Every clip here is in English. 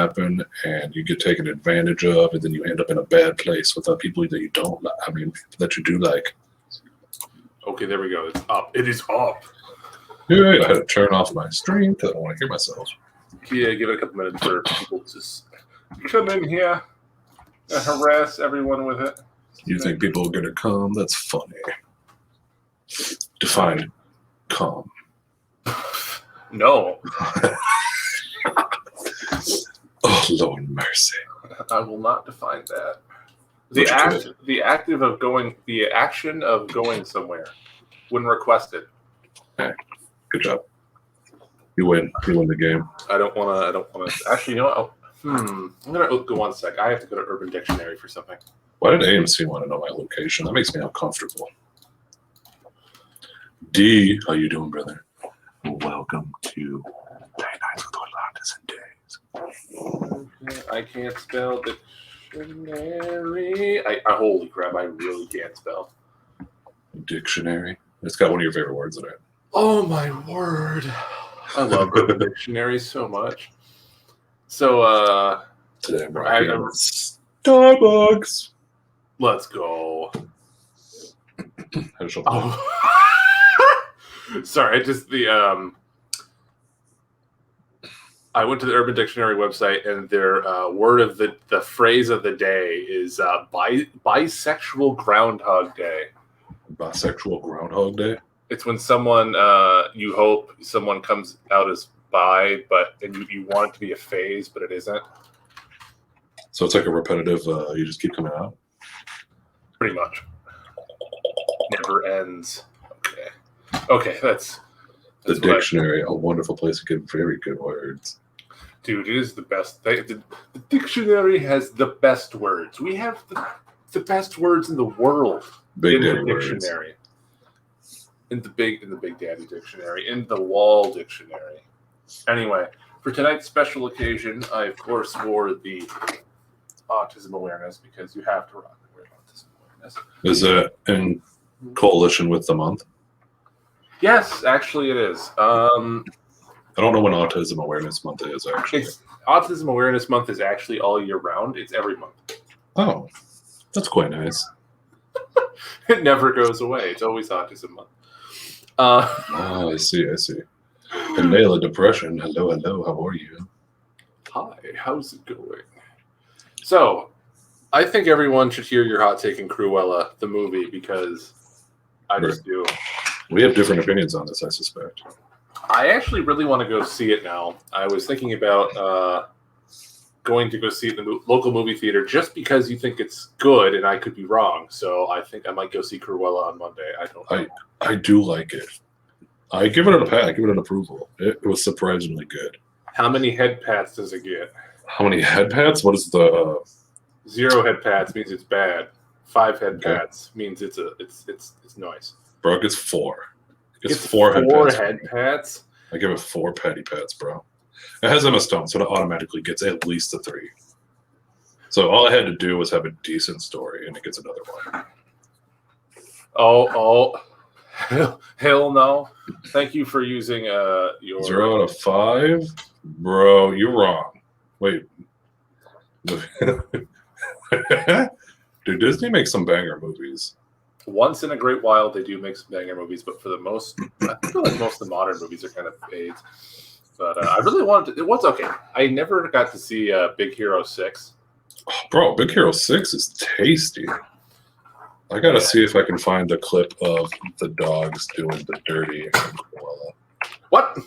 happen, and you get taken advantage of, and then you end up in a bad place with people that you don't like. I mean, that you do like. Okay, there we go. It's up. It is up. Yeah, I had to turn off my stream because I don't want to hear myself. Yeah, give it a couple minutes for people to just come in here and harass everyone with it. You think people are going to come? That's funny. Define come. No. Oh, Lord mercy. I will not define that. The action of going somewhere when requested. Hey, good job. You win. You win the game. I don't wanna actually, you know what? I'm gonna go one sec. I have to go to Urban Dictionary for something. Why did AMC want to know my location? That makes me uncomfortable. D, how you doing, brother? Welcome to Nights with Lorthontis and Days. I can't spell dictionary. I holy crap! I really can't spell Dictionary. It's got one of your favorite words in it. Oh my word! I love Urban Dictionary so much. So today I'm rocking Starbucks. Let's go. Oh. Sorry, I went to the Urban Dictionary website, and their word of the phrase of the day is bisexual Groundhog Day. Bisexual Groundhog Day? It's when someone, you hope someone comes out as bi, and you want it to be a phase, but it isn't. So it's like a repetitive, you just keep coming out? Pretty much. Never ends. Okay, that's the dictionary, a wonderful place to get very good words. Dude, it is the best. The dictionary has the best words. We have the best words in the world. Big in Daddy the dictionary. Words. In the Big Daddy Dictionary. In the Wall Dictionary. Anyway, for tonight's special occasion, I of course wore the autism awareness because you have to rock the autism awareness. Is it in coalition with the month? Yes, actually it is. I don't know when Autism Awareness Month is, actually. Autism Awareness Month is actually all year round. It's every month. Oh, that's quite nice. It never goes away. It's always Autism Month. Oh, I see. Hello, Depression. Hello, how are you? Hi, how's it going? So, I think everyone should hear your hot take in Cruella, the movie, because I just do. We have different opinions on this, I suspect. I actually really want to go see it now. I was thinking about going to go see it in the local movie theater just because you think it's good, and I could be wrong. So I think I might go see Cruella on Monday. I don't know. I do like it. I give it a pat. I give it an approval. It was surprisingly good. How many head pats does it get? How many head pats? What is the 0 head pats means it's bad. 5 head pats means it's nice. Bro, it gets 4. It gets 4 head head pats. I give it 4 patty pats, bro. It has Emma Stone, so it automatically gets at least a 3. So all I had to do was have a decent story, and it gets another 1. Oh, hell no! Thank you for using your 0 out of 5, bro. You're wrong. Wait, dude, Disney makes some banger movies. Once in a great while, they do make some banger movies, but for the most, I feel like most of the modern movies are kind of fades. But I really wanted to. It was okay. I never got to see Big Hero 6. Oh, bro, Big Hero 6 is tasty. I gotta see if I can find a clip of the dogs doing the dirty in Cruella. What?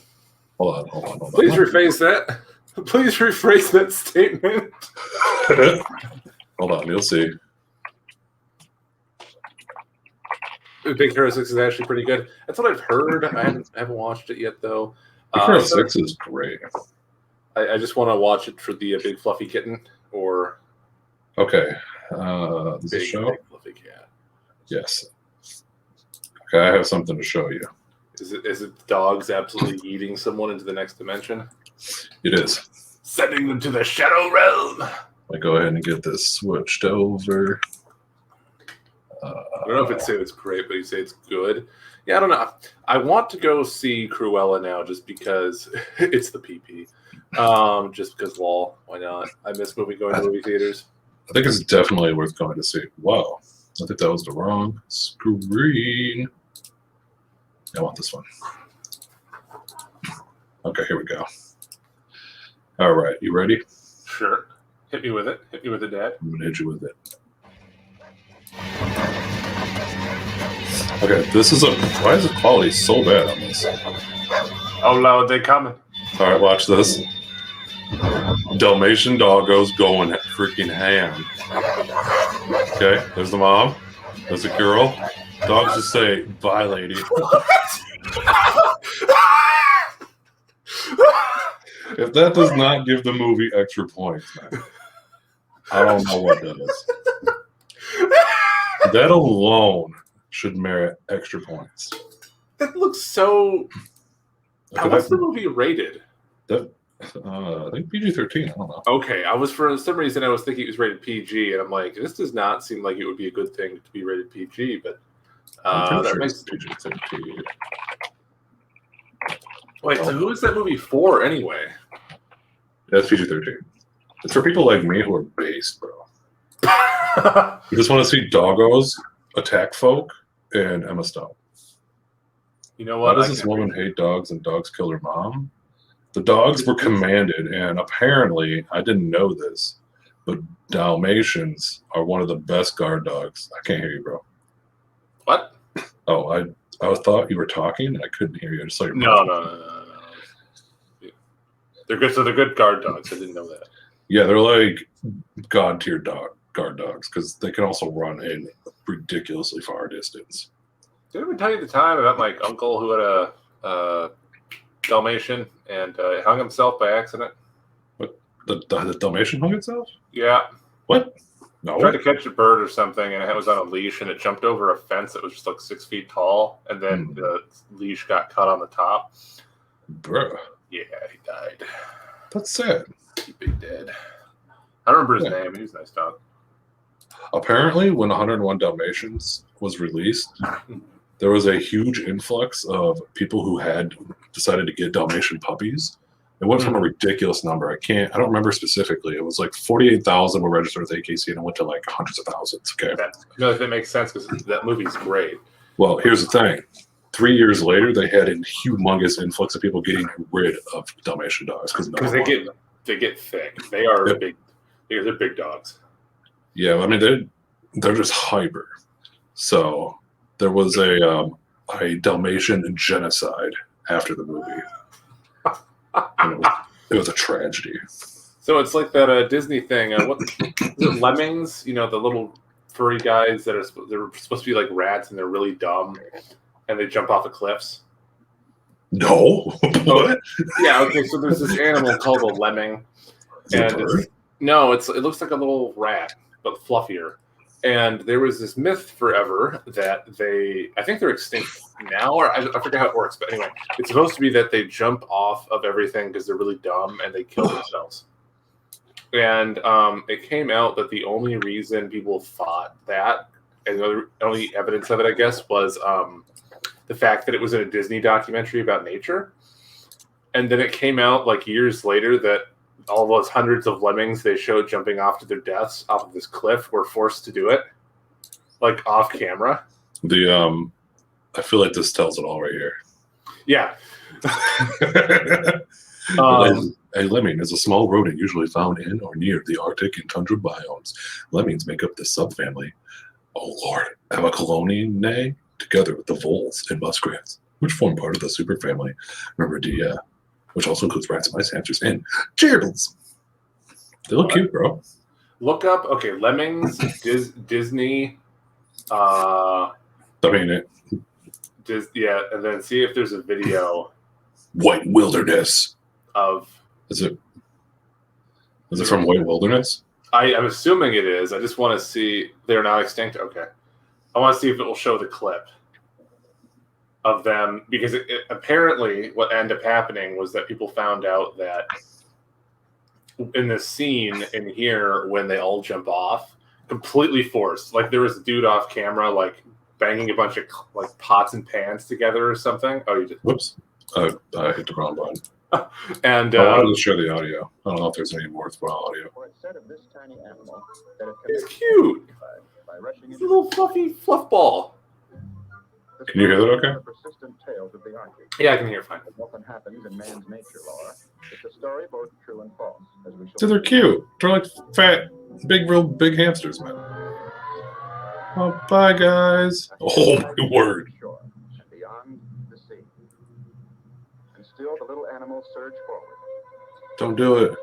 Hold on. Please rephrase that. Please rephrase that statement. Hold on, you'll see. Big Hero 6 is actually pretty good. That's what I've heard. I haven't watched it yet, though. Big Hero 6 is great. I just want to watch it for the big fluffy kitten or. Okay. This show? Big fluffy cat. Yes. Okay, I have something to show you. Is it dogs absolutely eating someone into the next dimension? It is. Sending them to the shadow realm. I go ahead and get this switched over. I don't know if it's great, but you say it's good. Yeah, I don't know. I want to go see Cruella now just because it's the PP. Just because, lol, why not? I miss going to movie theaters. I think it's definitely worth going to see. Wow, I think that was the wrong screen. I want this one. Okay, here we go. All right, you ready? Sure. Hit me with it. Hit me with it, Dad. I'm gonna hit you with it. Okay, this is why is the quality so bad on this? Oh, Lord, they coming. All right, watch this. Dalmatian doggos going freaking ham. Okay, there's the mom. There's the girl. Dogs just say, bye, lady. If that does not give the movie extra points, man, I don't know what does. That alone should merit extra points. That looks so... Okay, what's the movie rated? I think PG-13. I don't know. Okay, for some reason I was thinking it was rated PG, and I'm like, this does not seem like it would be a good thing to be rated PG, but that makes PG-13. Wait, so who is that movie for anyway? That's PG-13. It's for people like me who are based, bro. You just want to see doggos attack folk and Emma Stone. You know Why what? does this woman hate dogs and dogs kill her mom? The dogs were commanded, and apparently, I didn't know this, but Dalmatians are one of the best guard dogs. I can't hear you, bro. What? Oh, I thought you were talking, and I couldn't hear you. I just saw your No. They're good. So they're good guard dogs. I didn't know that. Yeah, they're like god tier guard dogs because they can also run a ridiculously far distance. Did I ever tell you the time about my uncle who had a Dalmatian and hung himself by accident? What? The Dalmatian hung itself? Yeah. What? No. Tried to catch a bird or something, and it was on a leash, and it jumped over a fence that was just like 6 feet tall, and then the leash got cut on the top. Bruh. Yeah, he died. That's sad. He big dead. I don't remember his name. He was a nice dog. Apparently, when 101 Dalmatians was released, there was a huge influx of people who had decided to get Dalmatian puppies. It went from a ridiculous number. I don't remember specifically. It was like 48,000 were registered with AKC, and it went to like hundreds of thousands. Okay. That makes sense because that movie's great. Well, here's the thing. 3 years later, they had a humongous influx of people getting rid of Dalmatian dogs because they get thick. They are big. They're big dogs. Yeah, I mean they're just hyper. So there was a Dalmatian genocide after the movie. It was a tragedy. So it's like that Disney thing. What is it, Lemmings? You know, the little furry guys they're supposed to be like rats and they're really dumb, and they jump off the cliffs. No. What? Yeah. Okay. So there's this animal called a lemming, and it looks like a little rat but fluffier. And there was this myth forever that I think they're extinct now, or I forget how it works. But anyway, it's supposed to be that they jump off of everything because they're really dumb and they kill themselves. And it came out that the only reason people thought that, and the only evidence of it, I guess, was the fact that it was in a Disney documentary about nature. And then it came out like years later that all those hundreds of lemmings they showed jumping off to their deaths off of this cliff were forced to do it, like off camera. I feel like this tells it all right here. Yeah. A lemming is a small rodent usually found in or near the Arctic and tundra biomes. Lemmings make up the subfamily, Avicoloniinae, together with the voles and muskrats, which form part of the superfamily Myrmidae, which also includes rats, mice, hamsters, and gerbils. They look cute, bro. Look up, Lemmings, Disney. And then see if there's a video. White Wilderness. Is it from White Wilderness? I'm assuming it is. I just want to see. They're not extinct? Okay. I want to see if it will show the clip of them, because apparently what ended up happening was that people found out that in this scene in here, when they all jump off, completely forced. Like there was a dude off camera, like banging a bunch of like pots and pans together or something. Oh, you just whoops! I hit the wrong button. And I wanted to share the audio. I don't know if there's any more audio. He's cute. He's a little fluffy fluff ball. Can you hear that okay? Yeah, I can hear fine. Dude, they're cute. They're like fat, real big hamsters, man. Oh, bye, guys. Oh, my word. Don't do it.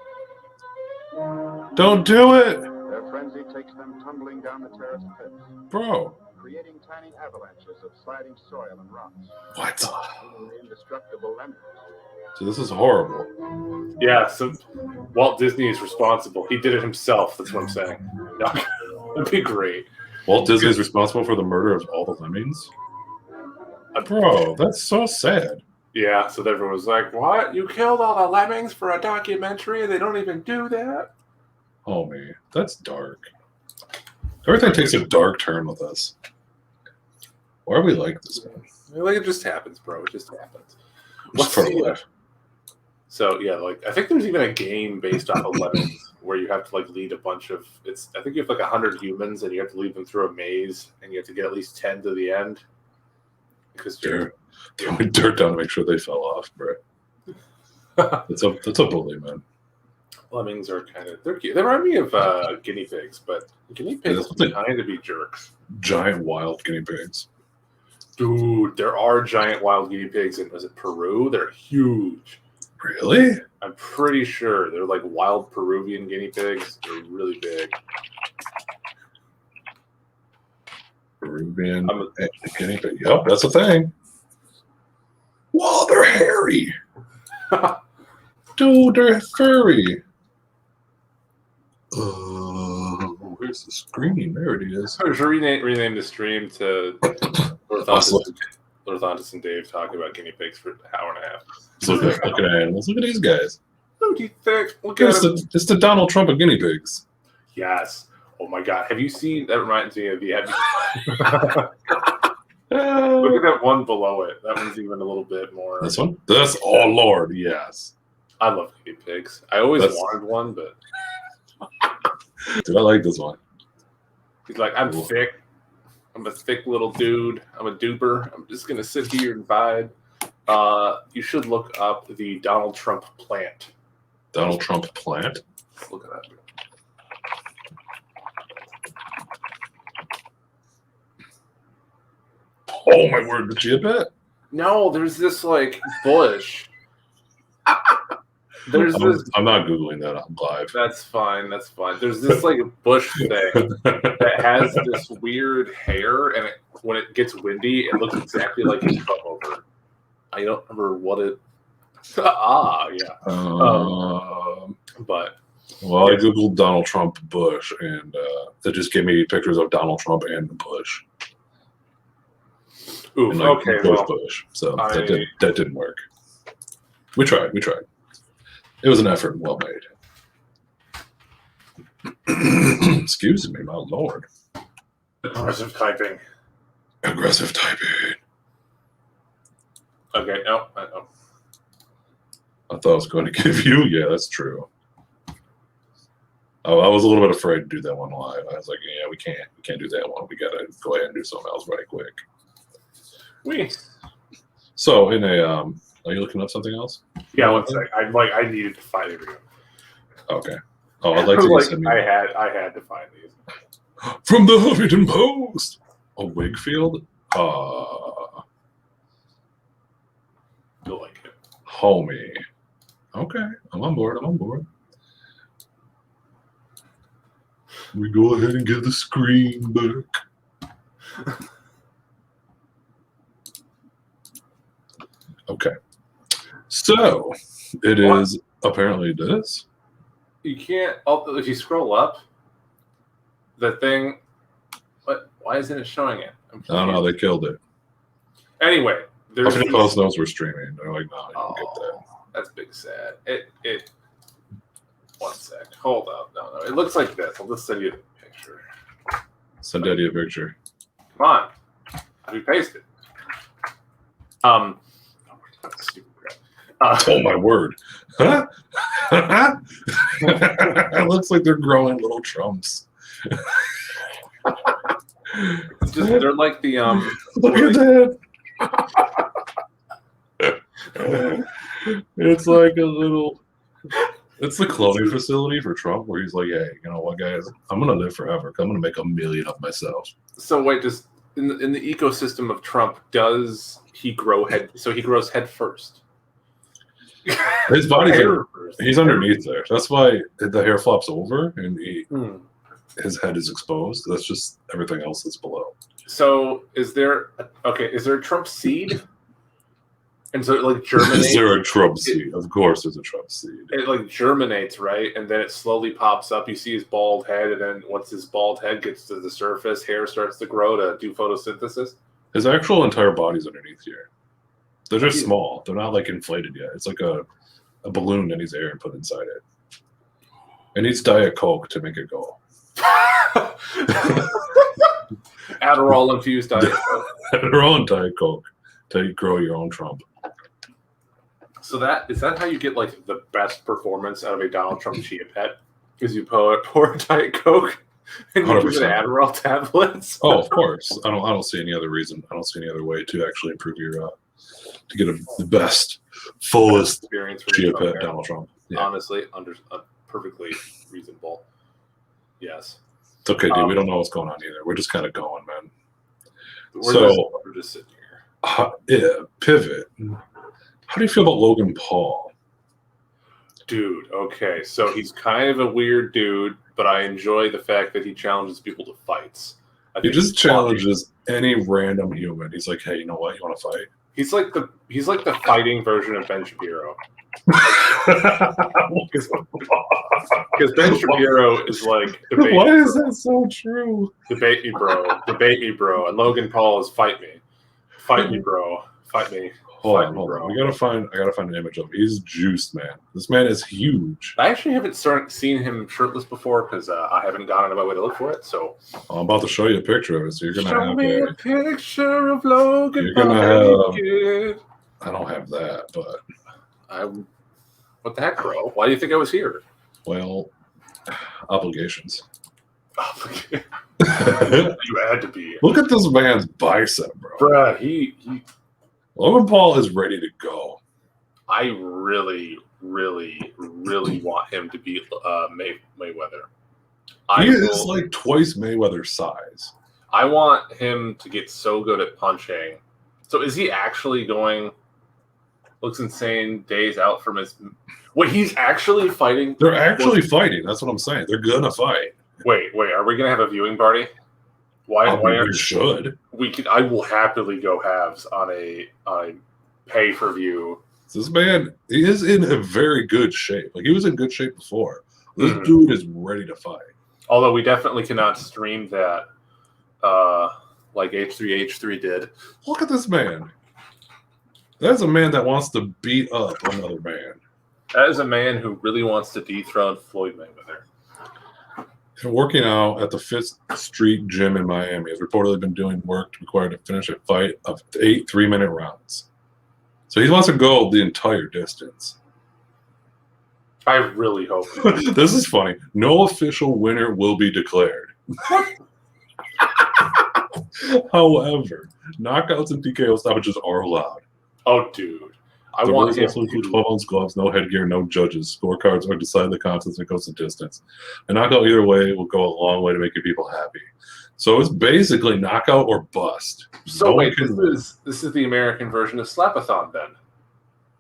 Don't do it. Their frenzy takes them tumbling down the terrace cliffs, Bro. creating tiny avalanches of sliding soil and rocks. What? The indestructible lemmings. So this is horrible. Yeah, so Walt Disney is responsible. He did it himself. That's what I'm saying. No, that'd be great. Walt Disney is responsible for the murder of all the lemmings? Bro, that's so sad. Yeah, so everyone was like, what? You killed all the lemmings for a documentary and they don't even do that? Homie, that's dark. Everything takes a dark turn with us. Why are we like this, man? Like, it just happens, bro. It just happens. Just for life. So, yeah, like, I think there's even a game based off of lemmings where you have to, like, lead a bunch of, I think you have, like, 100 humans and you have to lead them through a maze and you have to get at least 10 to the end. Because you're throwing dirt down to make sure they fell off, bro. That's a bully, man. Lemmings are they're cute. They remind me of guinea pigs, but guinea pigs kind of be jerks. Giant wild guinea pigs. Dude, there are giant wild guinea pigs in, was it Peru? They're huge. Really? I'm pretty sure. They're like wild Peruvian guinea pigs. They're really big. Peruvian guinea pig. Yep, that's a thing. Whoa, they're hairy. Dude, they're furry. Where's the screen? There it is. I should rename the stream to Lorthontis and Dave talking about guinea pigs for an hour and a half. Look at animals. Look at these guys. Who do you think? Look at them. It's the Donald Trump of guinea pigs. Yes. Oh my God. Have you seen? That reminds me of the. Look at that one below it. That one's even a little bit more. This one? Oh Lord, yes. I love guinea pigs. I always wanted one, but. Dude, I like this one. He's like, I'm thick. I'm a thick little dude. I'm a duper. I'm just gonna sit here and vibe. You should look up the Donald Trump plant. Donald Trump plant? Look at that. Oh my word, did you bet? No, there's this like bush. I'm not Googling that on live. That's fine. That's fine. There's this like bush thing that has this weird hair, and when it gets windy, it looks exactly like it's come over. I don't remember what it. Yeah. But well, I googled Donald Trump bush, and that just gave me pictures of Donald Trump and the bush. Ooh, and, okay. Bush. So that didn't work. We tried. It was an effort well made. Excuse me, my lord. Aggressive typing. Aggressive typing. Okay, no. I thought I was going to give you. Yeah, that's true. I was a little bit afraid to do that one live. I was like, yeah, we can't do that one. We gotta go ahead and do something else right quick. So in a are you looking up something else? Yeah, one sec. I needed to find it again. Okay. Oh, I'd like to send me. I had to find these. From the Huffington Post. A Wakefield? You'll like it. Homie. Okay. I'm on board. We go ahead and get the screen back. Okay. So it is apparently this. You can't. If you scroll up, the thing. What? Why isn't it showing it? I don't know. They killed it. Anyway, there's. Huffington Post knows we're streaming. They're like, no, you don't get that. That's big sad. It. One sec. Hold up. No. It looks like this. I'll just send you a picture. Send Daddy a picture. Come on. We pasted. Stupid crap. Oh my word! Huh? It looks like they're growing little Trumps. they're like the Look at that! It's like a little. It's the cloning facility for Trump, where he's like, "Hey, you know what, guys? I'm gonna live forever. I'm gonna make 1 million of myself." So wait, just in the ecosystem of Trump, does he grow head? So he grows head first. His body's Hair first. he's underneath there. That's why the hair flops over and Hmm. his head is exposed. That's just everything else that's below. So is there a Trump seed? And so it like germinates. Is there a Trump seed? Of course, there's a Trump seed. It like germinates, right? And then it slowly pops up. You see his bald head, and then once his bald head gets to the surface, hair starts to grow to do photosynthesis. His actual entire body's underneath here. They're just small. They're not like inflated yet. It's like a balloon that needs air put inside it. It needs Diet Coke to make it go. Adderall infused Diet Coke. They're all in Diet Coke to grow your own Trump. So is that how you get like the best performance out of a Donald Trump chia pet? Because you pour Diet Coke and you give it 100%. Adderall tablets. Oh, of course. I don't see any other reason. I don't see any other way to actually improve your to get the best, fullest experience for chia Trump pet there. Donald Trump. Yeah. Honestly, perfectly reasonable. Yes. It's okay, dude. We don't know what's going on either. We're just kind of going, man. We're just sitting here. Yeah, pivot. How do you feel about Logan Paul? Dude, okay. So he's kind of a weird dude, but I enjoy the fact that he challenges people to fights. He just challenges any random human. He's like, hey, you know what? You want to fight? He's like the fighting version of Ben Shapiro. Because Ben Shapiro is like debate. Why is that so true? Debate me, bro, and Logan Paul is fight me, bro, fight me. Hold on. I gotta find an image of him. He's juiced, man. This man is huge. I actually haven't seen him shirtless before because I haven't gone out of my way to look for it. So I'm about to show you a picture of it. So you're gonna show have me a picture of Logan. You're gonna have. I don't have that, but what the heck, bro? Why do you think I was here? well, obligations. You had to be. Look at this man's bicep, bro. Bruh, he Logan Paul is ready to go. I really, really, really want him to beat Mayweather. He is like twice Mayweather's size. I want him to get so good at punching. So is he actually going? Looks insane. Days out from his. Wait, he's actually fighting. They're actually fighting. That's what I'm saying. They're gonna fight. Wait. Are we gonna have a viewing party? Why? We should. We could. I will happily go halves on a pay per view. This man, he is in a very good shape. Like he was in good shape before. This dude is ready to fight. Although we definitely cannot stream that, like H3H3 did. Look at this man. That's a man that wants to beat up another man. That is a man who really wants to dethrone Floyd Mayweather. And working out at the Fifth Street Gym in Miami has reportedly been doing work required to finish a fight of 8 3-minute rounds. So he wants to go the entire distance. I really hope. This is funny. No official winner will be declared. However, knockouts and TKO stoppages are allowed. Oh, dude. I The want rules him also include 12-ounce gloves, no headgear, no judges. Scorecards are decide the contest and it goes the distance. A knockout either way will go a long way to making people happy. So it's basically knockout or bust. So wait, this is the American version of Slapathon then?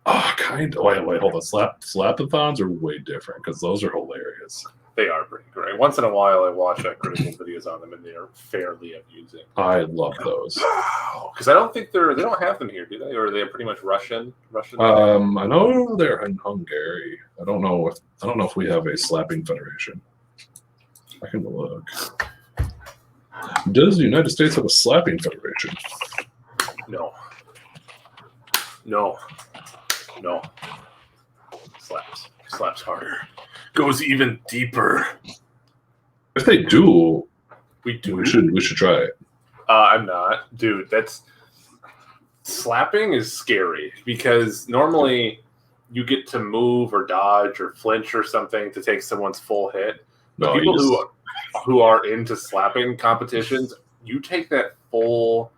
Oh, kind of. Wait, hold on. Slapathons are way different because those are hilarious. They are pretty great. Once in a while, I watch critical videos on them, and they are fairly amusing. I love those. Because I don't think they don't have them here, do they? Or are they pretty much Russian? I know they're in Hungary. I don't know if we have a slapping federation. I can look. Does the United States have a slapping federation? No. Slaps harder. Goes even deeper. If they do, we should try it. I'm not, dude. Slapping is scary because normally you get to move or dodge or flinch or something to take someone's full hit. But No, people who are into slapping competitions, you take that full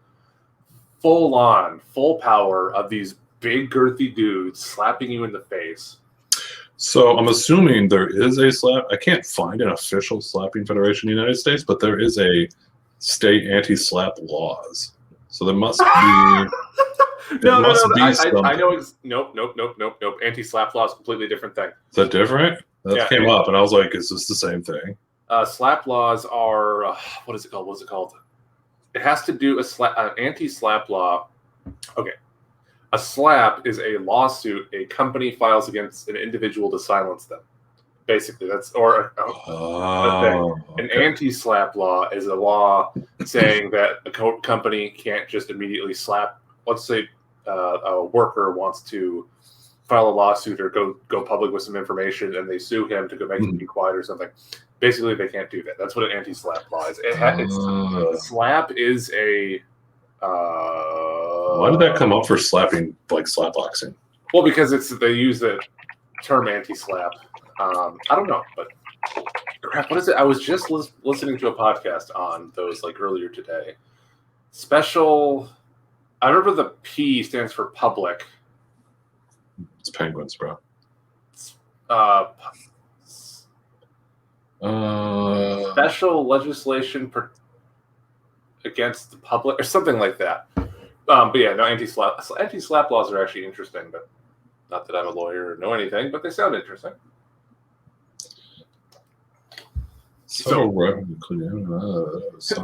power of these big girthy dudes slapping you in the face. So I'm assuming there is a slap. I can't find an official slapping federation in the United States, but there is a state anti-slap laws. So there must be. No. Something. I know. Nope. Anti-slap law is a completely different thing. Is that different? That came up, and I was like, "Is this the same thing?" Slap laws are what is it called? What's it called? It has to do an anti-slap law. Okay. A slap is a lawsuit a company files against an individual to silence them. Basically, that's a thing. An anti-slap law is a law saying that a company can't just immediately slap. Let's say a worker wants to file a lawsuit or go public with some information, and they sue him to go make him be quiet or something. Basically, they can't do that. That's what an anti-slap law is. Slap is a. Why did that come up for slapping, like slap boxing? Well, because they use the term anti-slap. I don't know, but crap. What is it? I was just listening to a podcast on those like earlier today. Special. I remember the P stands for public. It's penguins, bro. Special legislation against the public or something like that. But yeah, no, anti-slap laws are actually interesting, but not that I'm a lawyer or know anything, but they sound interesting.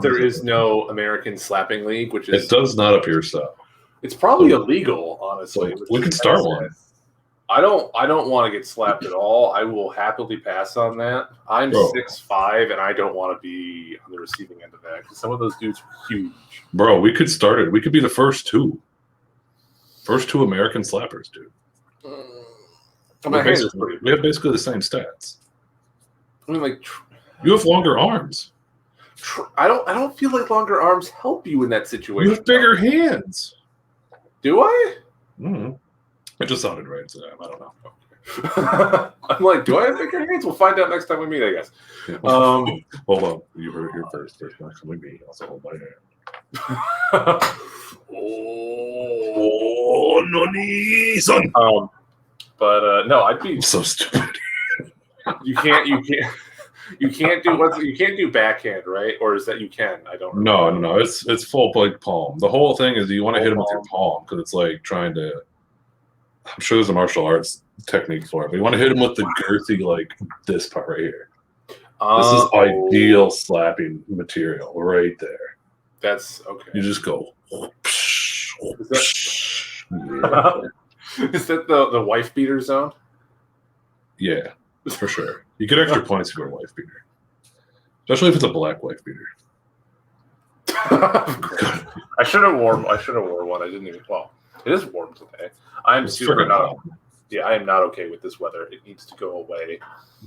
There is no American slapping league, which is. It does not appear so. It's probably illegal, honestly. We could start one. I don't want to get slapped at all. I will happily pass on that. I'm 6'5", and I don't want to be on the receiving end of that because some of those dudes are huge. Bro, we could start it. We could be the first two American slappers, dude. We have basically the same stats. I mean, like, you have longer arms. I don't feel like longer arms help you in that situation. You have bigger hands. Do I? Mm-hmm. It just sounded right to them. I don't know. I'm like, do I have bigger hands? We'll find out next time we meet, I guess. Yeah. Hold on. You heard it here first. There's not coming me. Also hold my hand. Oh, nani, son. But no, I'd be so stupid. You can't do backhand, right? Or is that you can? I don't know. No. It's full like palm. The whole thing is you want to hit him with your palm because it's like trying to. I'm sure there's a martial arts technique for it, but you want to hit him with the girthy, like this part right here. This is ideal slapping material right there. That's okay. You just go. Is that the wife beater zone? Yeah, for sure. You get extra points if you're a wife beater, especially if it's a black wife beater. I should have worn one. I didn't even. Well, it is warm today. I'm super not. Yeah, I am not okay with this weather. It needs to go away.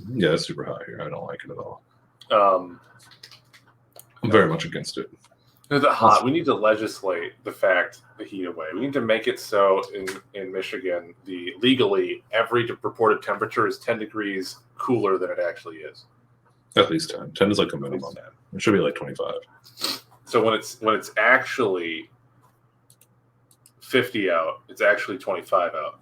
Yeah, it's super hot here. I don't like it at all. I'm very much against it. The hot. We need to legislate the heat away. We need to make it so in Michigan, legally every reported temperature is 10 degrees cooler than it actually is. At least 10. 10 is like a minimum. It should be like 25. So when it's actually 50 out, it's actually 25 out.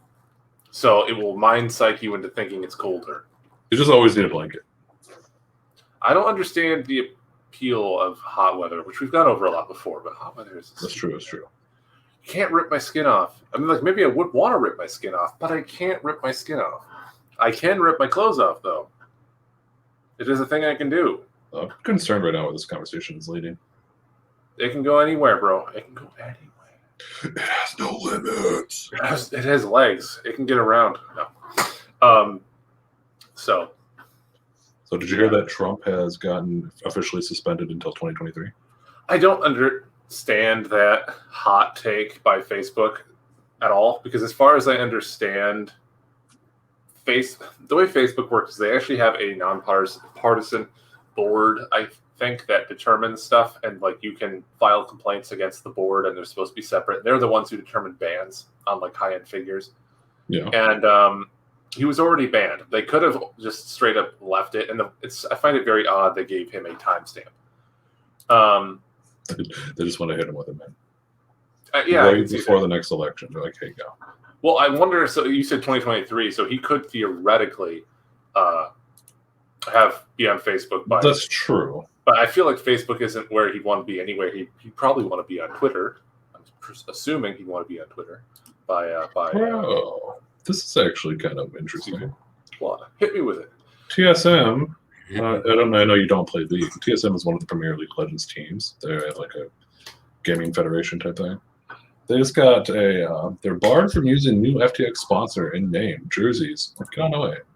So it will mind psych you into thinking it's colder. You just always need a blanket. I don't understand the appeal of hot weather, which we've gone over a lot before, but hot weather is... That's true. You can't rip my skin off. I mean, like, maybe I would want to rip my skin off, but I can't rip my skin off. I can rip my clothes off, though. It is a thing I can do. I'm concerned right now where this conversation is leading. It can go anywhere, bro. It can go anywhere. It has no limits. It has legs. It can get around. No. So did you hear that Trump has gotten officially suspended until 2023? I don't understand that hot take by Facebook at all, because as far as I understand, the way Facebook works is they actually have a nonpartisan board, I think, that determines stuff, and like you can file complaints against the board, and they're supposed to be separate. They're the ones who determine bans on like high-end figures. and he was already banned. They could have just straight up left it, and I find it very odd they gave him a timestamp. They just want to hit him with it, man. Yeah, right before the next election. They're like, hey, go. Well, I wonder. So you said 2023, so he could theoretically be on Facebook. That's true. But I feel like Facebook isn't where he'd want to be anyway. He'd probably want to be on Twitter. I'm assuming he'd want to be on Twitter. This is actually kind of interesting. Well, hit me with it. TSM. I know you don't play League. TSM is one of the Premier League Legends teams. They're like a gaming federation type thing. They just got they're barred from using new FTX sponsor in name jerseys.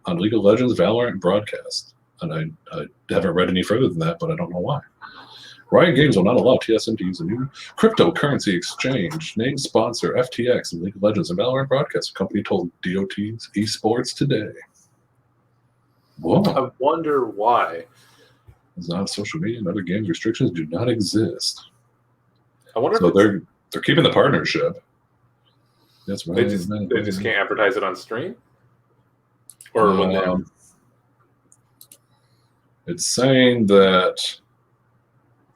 On League of Legends Valorant broadcast. And I haven't read any further than that, but I don't know why. Riot Games will not allow TSM to use a new cryptocurrency exchange named sponsor FTX in League of Legends and Valorant broadcast. The company told DOT's Esports today. Whoa. I wonder why. It's not social media and other games restrictions do not exist. I wonder so they're keeping the partnership. That's right. They just can't advertise it on stream? Or when they it's saying that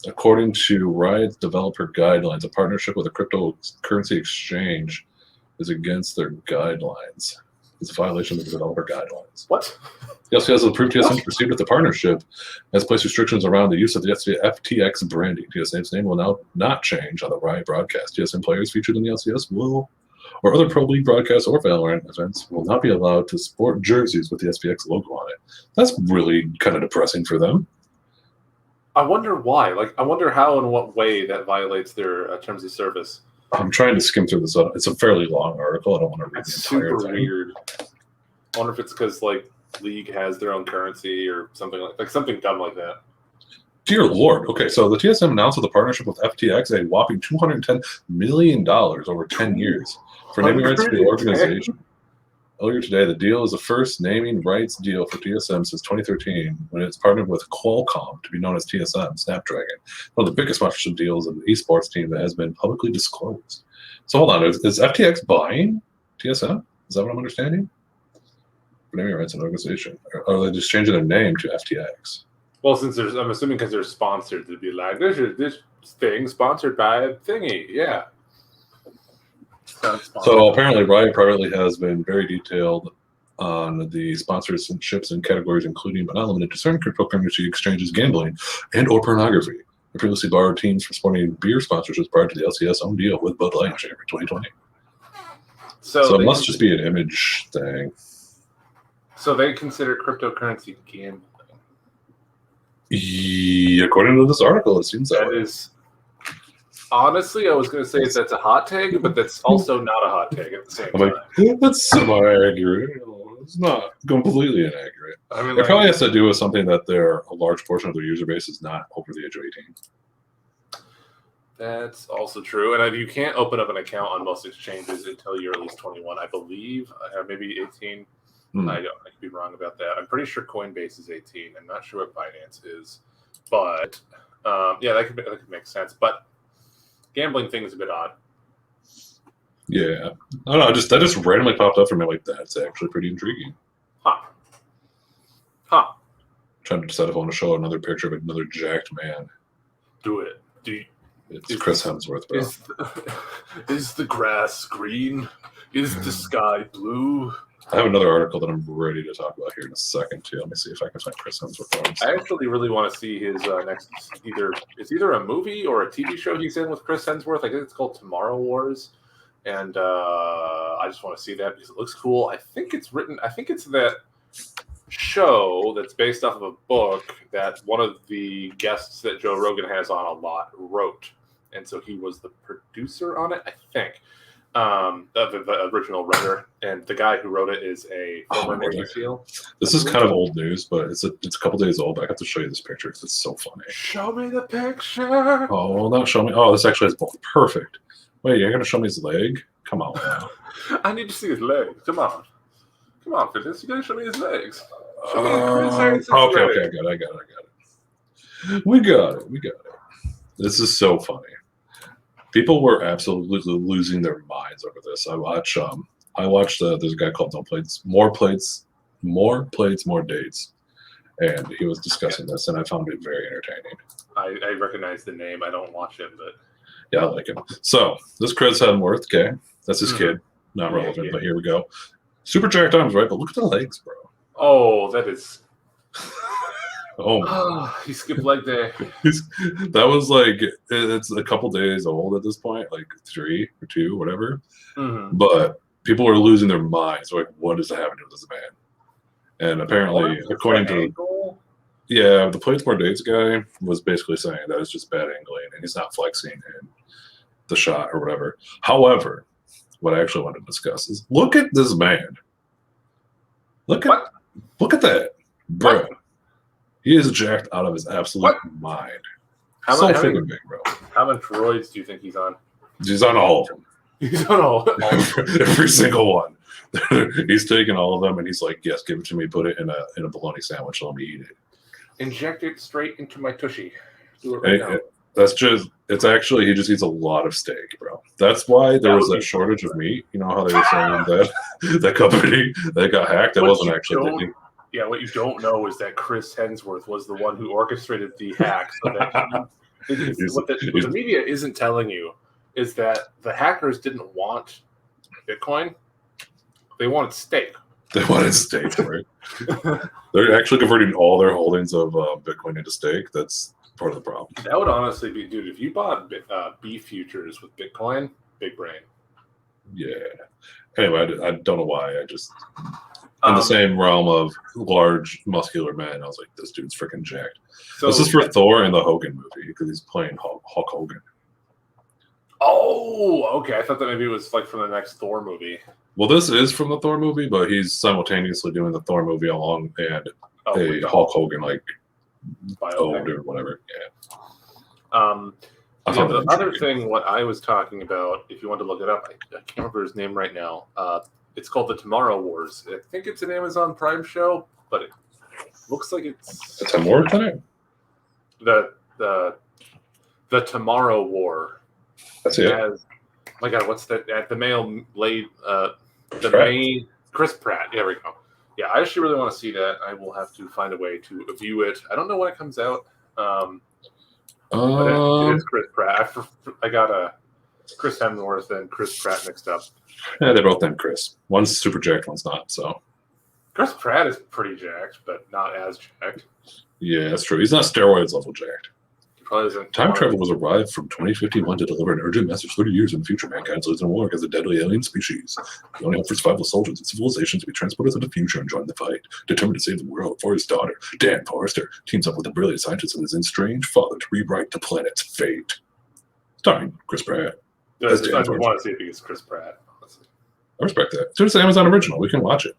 according to Riot's developer guidelines, a partnership with a cryptocurrency exchange is against their guidelines. It's a violation of the developer guidelines. What? The LCS has approved TSM to proceed with the partnership, has placed restrictions around the use of the FTX branding. TSM's name will now not change on the Riot broadcast. TSM players featured in the LCS or other Pro League broadcasts or Valorant events will not be allowed to sport jerseys with the SPX logo on it. That's really kind of depressing for them. I wonder why. I wonder how and what way that violates their terms of service. I'm trying to skim through this. It's a fairly long article. I don't want to read the entire thing. Weird. I wonder if it's because League has their own currency or something like something dumb like that. Dear Lord. Okay, so the TSM announced with a partnership with FTX a whopping $210 million over 10 years for naming rights to the organization. Earlier today, the deal is the first naming rights deal for TSM since 2013 when it's partnered with Qualcomm to be known as TSM Snapdragon, one of the biggest sponsorship deals of the esports team that has been publicly disclosed. So hold on, is FTX buying TSM? Is that what I'm understanding? For naming rights and organization. Or are they just changing their name to FTX? Well, I'm assuming because they're sponsored, to be like, this thing sponsored by thingy. Yeah. So apparently Riot privately has been very detailed on the sponsorships and categories including but not limited to certain cryptocurrency exchanges, gambling, and or pornography. They previously borrowed teams for sporting beer sponsorships prior to the LCS own deal with Bud Light in January 2020. So it must just be an image thing. So they consider cryptocurrency gambling. According to this article, it seems that is. Honestly, I was going to say that's a hot take, but that's also not a hot take at the same time. That's semi-accurate. It's not completely inaccurate. I mean, it probably has to do with something that a large portion of their user base is not over the age of 18. That's also true. And you can't open up an account on most exchanges until you're at least 21, I believe. Maybe 18. I could be wrong about that. I'm pretty sure Coinbase is 18. I'm not sure what Binance is. But, that could make sense. But gambling thing is a bit odd. Yeah. I don't know. That just randomly popped up for me. That's actually pretty intriguing. Huh. Trying to decide if I want to show another picture of another jacked man. Do it. It's Chris Hemsworth, bro. Is the grass green? Is the sky blue? I have another article that I'm ready to talk about here in a second, too. Let me see if I can find Chris Hemsworth. I actually really want to see his next it's either a movie or a TV show he's in with Chris Hemsworth. I think it's called Tomorrow Wars. And I just want to see that because it looks cool. I think it's that show that's based off of a book that one of the guests that Joe Rogan has on a lot wrote. And so he was the producer on it, I think. The original writer, and the guy who wrote it is a former Navy SEAL. This is kind of old news, but it's a couple days old. I have to show you this picture because it's so funny. Show me the picture. Oh, well, not show me. Oh, this actually is both perfect. Wait, you're gonna show me his leg? Come on now. I need to see his legs. Come on, Fitness. You gotta show me his legs. Show me his okay. I got it. We got it. This is so funny. People were absolutely losing their minds over this. I watch I watched there's a guy called More Plates, More Dates, and he was discussing this, and I found it very entertaining. I recognize the name. I don't watch it, but Yeah, I like him. So this Chris Hemsworth, okay, that's his kid, not relevant, yeah. but here we go. Super jacked arms, right? But look at the legs, bro. oh, that is. Oh, He skipped leg day. that was like it's a couple days old at this point, like 3 or 2, whatever. Mm-hmm. But people are losing their minds. Like, what is happening to this man? And apparently, according to the Plates More Dates guy, was basically saying that it's just bad angling and he's not flexing in the shot or whatever. However, what I actually want to discuss is look at this man. Look at that, bro. What? He is jacked out of his absolute mind. So freaking big, bro. How many roids do you think he's on? He's on all of them. He's on all of them. Every single one. He's taking all of them and he's like, yes, give it to me. Put it in a bologna sandwich. Let me eat it. Inject it straight into my tushy. Do it right now. That's just, it's actually, he just eats a lot of steak, bro. That's why there was that shortage of meat. You know how they were saying that that company that got hacked? That wasn't actually thinking. Yeah, what you don't know is that Chris Hemsworth was the one who orchestrated the hack. So that what the media isn't telling you is that the hackers didn't want Bitcoin. They wanted steak. They wanted steak, right? They're actually converting all their holdings of Bitcoin into steak. That's part of the problem. That would honestly be, dude, if you bought beef futures with Bitcoin, big brain. Yeah. Anyway, I don't know why. I just... in the same realm of large, muscular men, I was like, this dude's freaking jacked. So, this is for Thor in the Hogan movie because he's playing Hulk Hogan. Oh, okay. I thought that maybe it was like from the next Thor movie. Well, this is from the Thor movie, but he's simultaneously doing the Thor movie along and a Hulk Hogan like ode or whatever. Yeah. The other thing, what I was talking about, if you want to look it up, I can't remember his name right now. It's called The Tomorrow Wars. I think it's an Amazon Prime show, but it looks like it's Tim Ward in it. The Tomorrow War. That's it. My God, what's that? At the male laid the main Chris Pratt. There we go. Yeah, I actually really want to see that. I will have to find a way to view it. I don't know when it comes out. But it is Chris Pratt. I got a Chris Hemsworth and Chris Pratt mixed up. Yeah, they're both named Chris. One's super jacked, one's not. So Chris Pratt is pretty jacked, but not as jacked. Yeah, that's true. He's not steroids level jacked. He probably isn't. Time travel was arrived from 2051 to deliver an urgent message. 30 years in the future, mankind lives in war against a deadly alien species. The only hope for survival of soldiers and civilization to be transported to the future and join the fight. Determined to save the world, for his daughter, Dan Forrester, teams up with a brilliant scientist and his estranged father to rewrite the planet's fate. Starring Chris Pratt. I want to see if he's Chris Pratt. I respect that. So it's an Amazon original. We can watch it.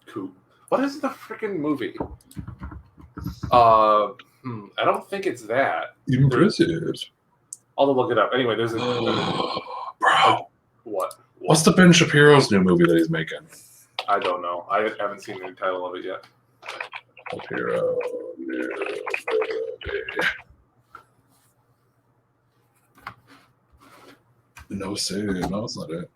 Cool. What is the freaking movie? I don't think it's that. Impressive. I'll look it up. Anyway, there's a bro. What? What's the Ben Shapiro's new movie that he's making? I don't know. I haven't seen the title of it yet. Shapiro new movie. No, sir. No, it's not it.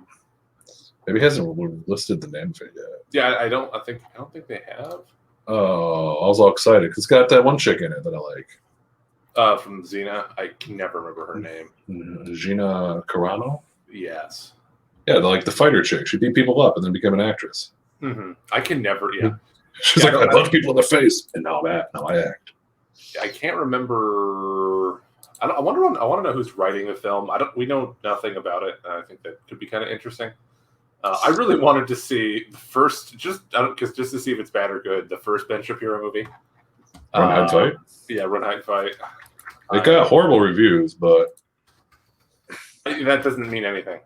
Maybe he hasn't listed the name of it yet. Yeah, I don't think they have. Oh, I was all excited because it's got that one chick in it that I like. From Xena, I can never remember her name. Gina Carano? Yes. Yeah, like the fighter chick. She beat people up and then became an actress. Mm-hmm. I can never. Yeah. She's like, I punch people in the face, and now I act. I can't remember. I want to know who's writing the film. We know nothing about it. And I think that could be kind of interesting. I really wanted to see the first, just to see if it's bad or good. The first Ben Shapiro movie. Run, Hide, Fight. Yeah, Run, Hide, Fight. It got horrible reviews, but that doesn't mean anything.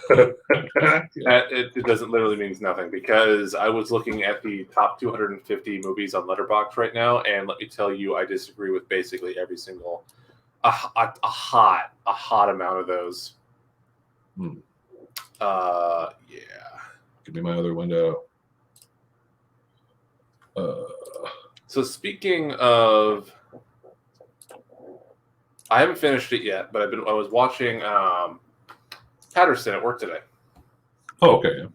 It doesn't literally means nothing because I was looking at the top 250 movies on Letterboxd right now, and let me tell you, I disagree with basically every single a hot amount of those. Yeah. Give me my other window. So speaking of, I haven't finished it yet, but I was watching Patterson at work today. Oh, okay.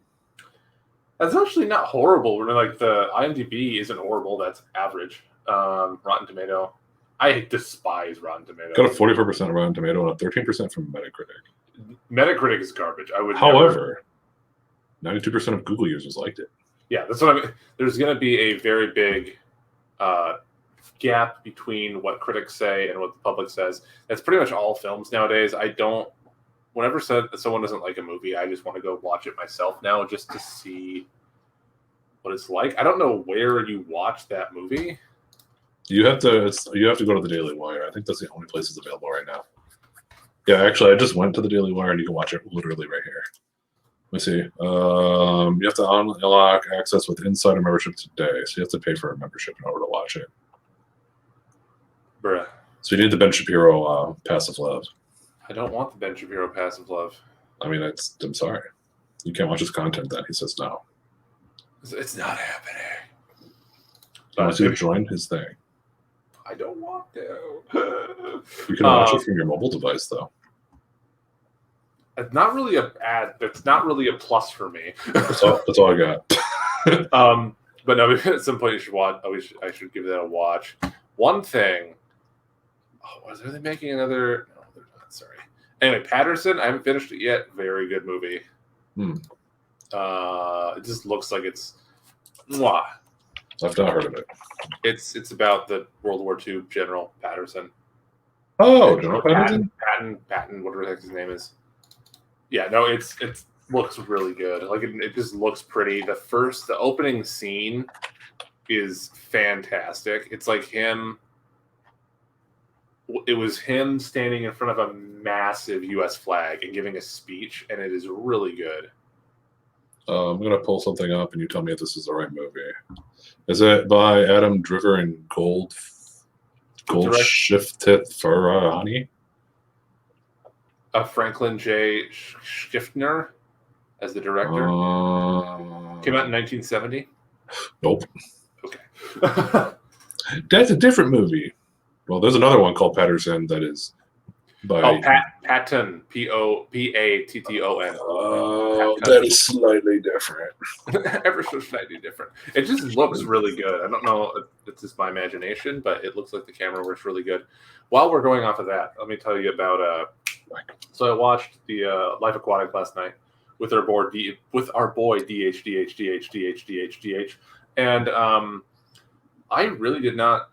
That's actually not horrible. Like the IMDb isn't horrible. That's average. Rotten Tomato. I despise Rotten Tomato. Got a 44% Rotten Tomato and a 13% from Metacritic. Metacritic is garbage. I would. However, 92% of Google users liked it. Yeah, that's what I mean. There's going to be a very big gap between what critics say and what the public says. That's pretty much all films nowadays. Whenever someone doesn't like a movie, I just want to go watch it myself now just to see what it's like. I don't know where you watch that movie. You have to go to the Daily Wire. I think that's the only place it's available right now. Yeah, actually, I just went to the Daily Wire and you can watch it literally right here. Let me see. You have to unlock access with insider membership today, so you have to pay for a membership in order to watch it. Bruh. So you need the Ben Shapiro passive love. I don't want the Ben Shapiro passive love. I mean, I'm sorry. You can't watch his content then. He says no. It's not happening. You want to join his thing. I don't want to. You can watch it from your mobile device, though. It's not really a ad. That's not really a plus for me. That's all I got. But no, at some point you should watch. I should give that a watch. One thing. Oh, are they making another? No, they're not. Sorry. Anyway, Patterson. I haven't finished it yet. Very good movie. It just looks like it's. Mwah. I've not heard of it. It's about the World War II General Patterson. Oh, General Patterson? Patton, whatever the heck his name is. Yeah, no, it looks really good. Like it just looks pretty. The opening scene is fantastic. It's like him. It was him standing in front of a massive U.S. flag and giving a speech, and it is really good. I'm going to pull something up, and you tell me if this is the right movie. Is it by Adam Driver and Goldshiftith Farahani? Franklin J. Schiffner as the director. Came out in 1970. Nope. Okay. That's a different movie. Well, there's another one called Patterson that is by... Patton. Patton. Oh, that is slightly different. Ever so slightly different. It just looks really good. I don't know if it's just my imagination, but it looks like the camera works really good. While we're going off of that, let me tell you about... So I watched the Life Aquatic last night with our boy DH, and I really did not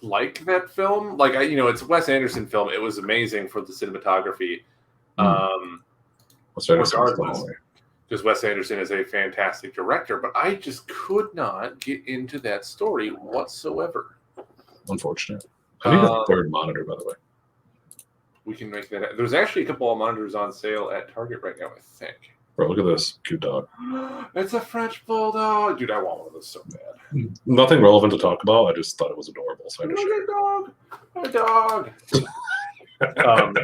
like that film. Like it's a Wes Anderson film. It was amazing for the cinematography. Regardless, because Wes Anderson is a fantastic director, but I just could not get into that story whatsoever. Unfortunate. I need a third monitor, by the way. We can make that. There's actually a couple of monitors on sale at Target right now, I think. Bro, look at this cute dog. It's a French bulldog, dude. I want one of those so bad. Nothing relevant to talk about. I just thought it was adorable. So I just a dog.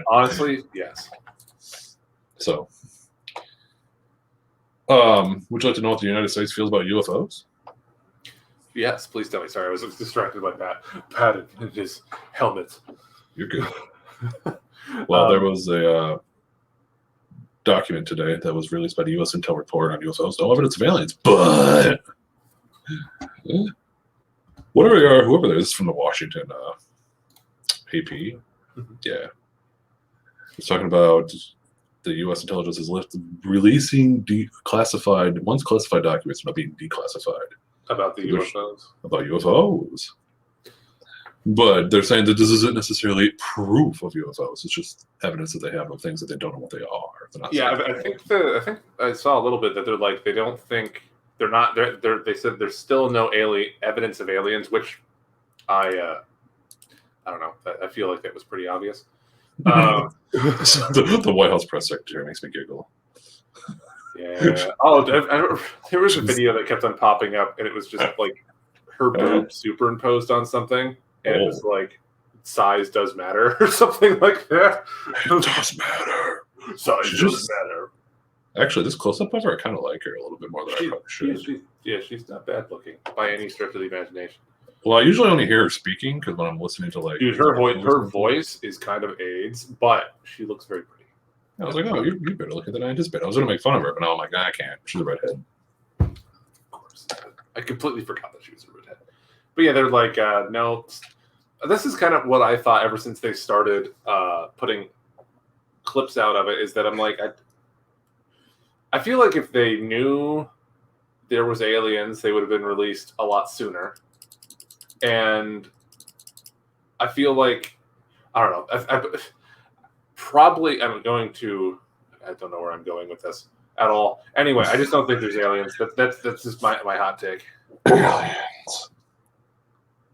Honestly, yes. So, would you like to know what the United States feels about UFOs? Yes, please tell me. Sorry, I was distracted by that. Patted in his helmet. You're good. Well, there was a document today that was released by the U.S. Intel report on UFOs. No evidence of aliens, but whoever there is from the Washington AP, yeah, it's talking about the U.S. intelligence is releasing once classified documents not being declassified about the UFOs. About UFOs. But they're saying that this isn't necessarily proof of UFOs. It's just evidence that they have of things that they don't know what they are. Yeah, I think I saw a little bit that they're like they don't think they're not. They said there's still no evidence of aliens, which I don't know. I feel like that was pretty obvious. The White House press secretary makes me giggle. Yeah. Oh, there was a video that kept on popping up, and it was just like her boob superimposed on something. And it was like, size does matter or something like that. It does matter. Size does matter. Actually, this close-up of her, I kind of like her a little bit more than I probably should. She's not bad looking by any stretch of the imagination. Well, I usually only hear her speaking because when I'm listening to like... Dude, her voice is kind of AIDS, but she looks very pretty. I was like, oh, you're better looking than I anticipated. I was gonna make fun of her, but now I'm like, nah, I can't. She's a redhead. Of course. I completely forgot that she was a redhead. But yeah, they're like, no. This is kind of what I thought ever since they started putting clips out of it, is that I'm like, I feel like if they knew there was aliens, they would have been released a lot sooner. And I feel like, I don't know, probably I'm going to, I don't know where I'm going with this at all. Anyway, I just don't think there's aliens. That's just my hot take. Aliens.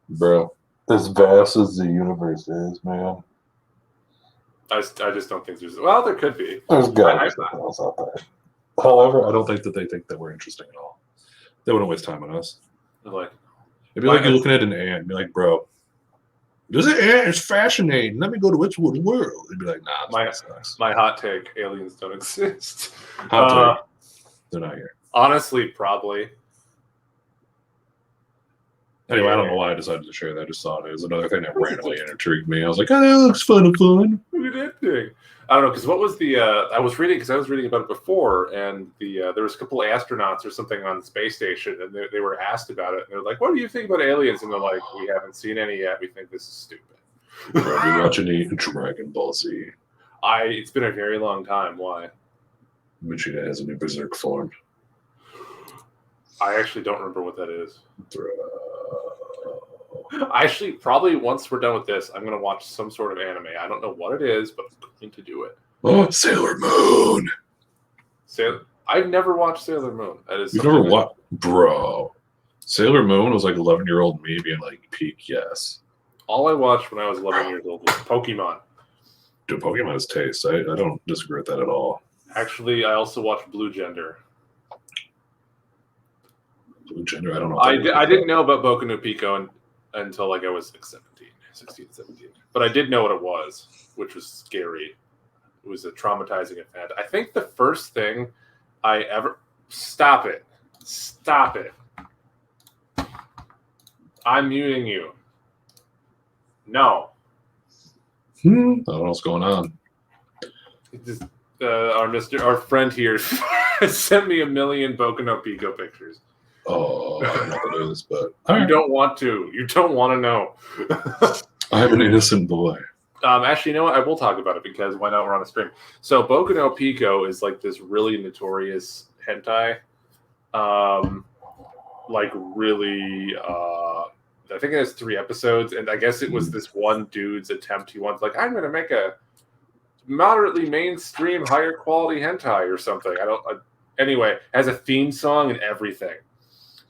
Bro, as vast as the universe is, man. I just don't think there's, well, there could be. There's gotta be something else out there. However, I don't think that they think that we're interesting at all. They wouldn't waste time on us. Like, It'd be like you looking at an ant and be like, bro, this ant is fascinating. Let me go to its world. It'd be like, nah, this sucks. My hot take, aliens don't exist. Hot take. They're not here. Honestly, probably. Anyway, I don't know why I decided to share that. I just thought it was another thing that randomly intrigued me. I was like, oh, that looks fun. Look at that thing. I don't know, because what was the, I was reading about it before, and there was a couple of astronauts or something on the space station, and they were asked about it, and they're like, what do you think about aliens? And they're like, we haven't seen any yet. We think this is stupid. Are you watching any Dragon Ball Z? It's been a very long time. Why? Vegeta has a new berserk form. I actually don't remember what that is. Bro. Actually, probably once we're done with this, I'm going to watch some sort of anime. I don't know what it is, but I'm going to do it. Oh, Sailor Moon. I've never watched Sailor Moon. That is. You've never watched? Bro. Sailor Moon was like 11-year-old me being like, peak yes. All I watched when I was 11 years old was Pokemon. Dude, Pokemon is taste. I don't disagree with that at all. Actually, I also watched Blue Gender. Blue Gender, I don't know. I didn't know about Boku no Pico until like I was like 16, 17. But I did know what it was, which was scary. It was a traumatizing event. I think the first thing I ever... Stop it. I'm muting you. No. I don't know what's going on. Our friend here sent me 1 million Boku no Pico pictures. Oh, I don't know what it is, but You don't want to. You don't want to know. I'm an innocent boy. Actually, you know what? I will talk about it because why not? We're on a stream. So Boku no Pico is like this really notorious hentai. Like really, I think it has 3 episodes, and I guess it was this one dude's attempt. He wants like, I'm going to make a moderately mainstream, higher quality hentai or something. Anyway, it has a theme song and everything.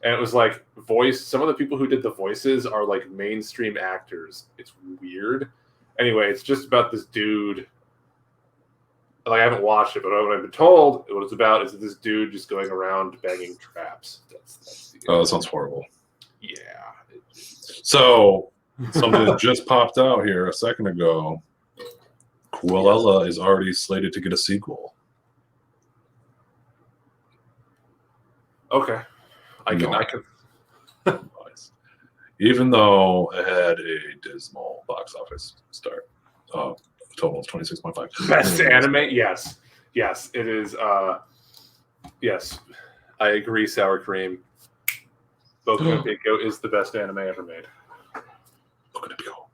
And it was like some of the people who did the voices are like mainstream actors. It's weird. Anyway, it's just about this dude. Like, I haven't watched it, but what I've been told what it's about is this dude just going around banging traps. That sounds horrible. Yeah. So, something that just popped out here a second ago. Cruella is already slated to get a sequel. Okay. I can. Nice. Even though it had a dismal box office start. Total of 26.5. Best anime? Yes. Yes, it is. Yes. I agree, Sour Cream. Boku no Pico is the best anime ever made.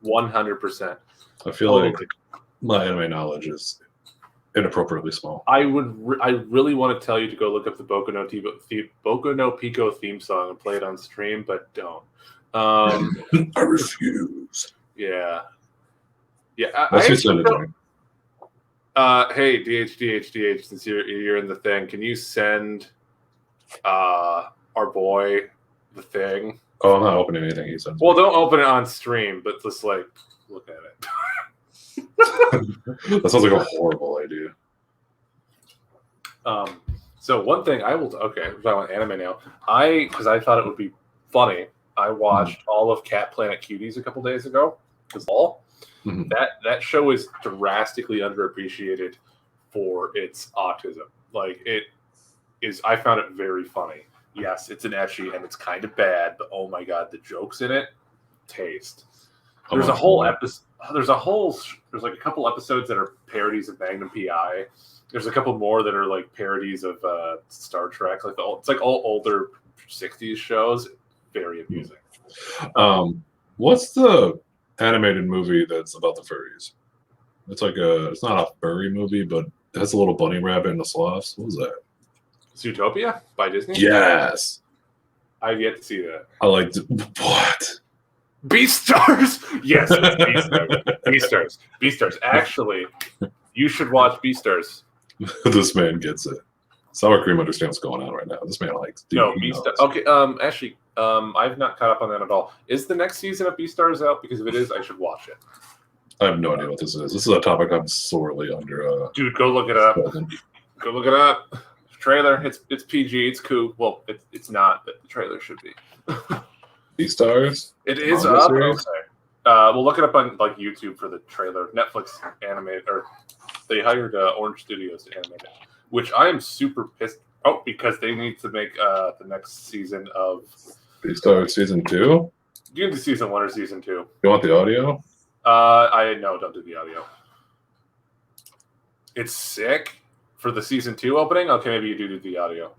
100%. I feel like my anime knowledge is inappropriately small. I really want to tell you to go look up the Boku no Pico theme song and play it on stream, but don't. I refuse. Yeah. Hey, DH, since you're in the thing, can you send our boy the thing? Oh, I'm not opening anything he sends. Well, don't open it on stream, but just like look at it. That sounds like a horrible idea. So one thing we're talking about anime now. Because I thought it would be funny, I watched all of Cat Planet Cuties a couple days ago. That show is drastically underappreciated for its autism. Like, it is, I found it very funny. Yes, it's an ecchi and it's kind of bad, but oh my god, the jokes in it, taste. There's a whole episode. There's like a couple episodes that are parodies of Magnum PI. There's a couple more that are like parodies of Star Trek. It's like all older '60s shows. Very amusing. What's the animated movie that's about the furries? It's not a furry movie, but it has a little bunny rabbit and the sloths. What was that? Zootopia by Disney? Yes. I've yet to see that. I liked it. What? Beastars? Yes, Beastars. Beastars. Actually, you should watch Beastars. This man gets it. Sour Cream understands what's going on right now. This man likes. No, Beastars. Okay. Actually, I've not caught up on that at all. Is the next season of Beastars out? Because if it is, I should watch it. I have no idea what this is. This is a topic I'm sorely under. Dude, go look it up. Go look it up. Trailer. It's PG. It's cool. Well, it's not, but the trailer should be. Beastars. It is up. Okay. We'll look it up on like YouTube for the trailer. Netflix animated, or they hired Orange Studios to animate it, which I am super pissed. Oh, because they need to make the next season of Beastars season 2. You can do season 1 or season 2. You want the audio? Don't do the audio. It's sick for the season 2 opening. Okay, maybe you do the audio.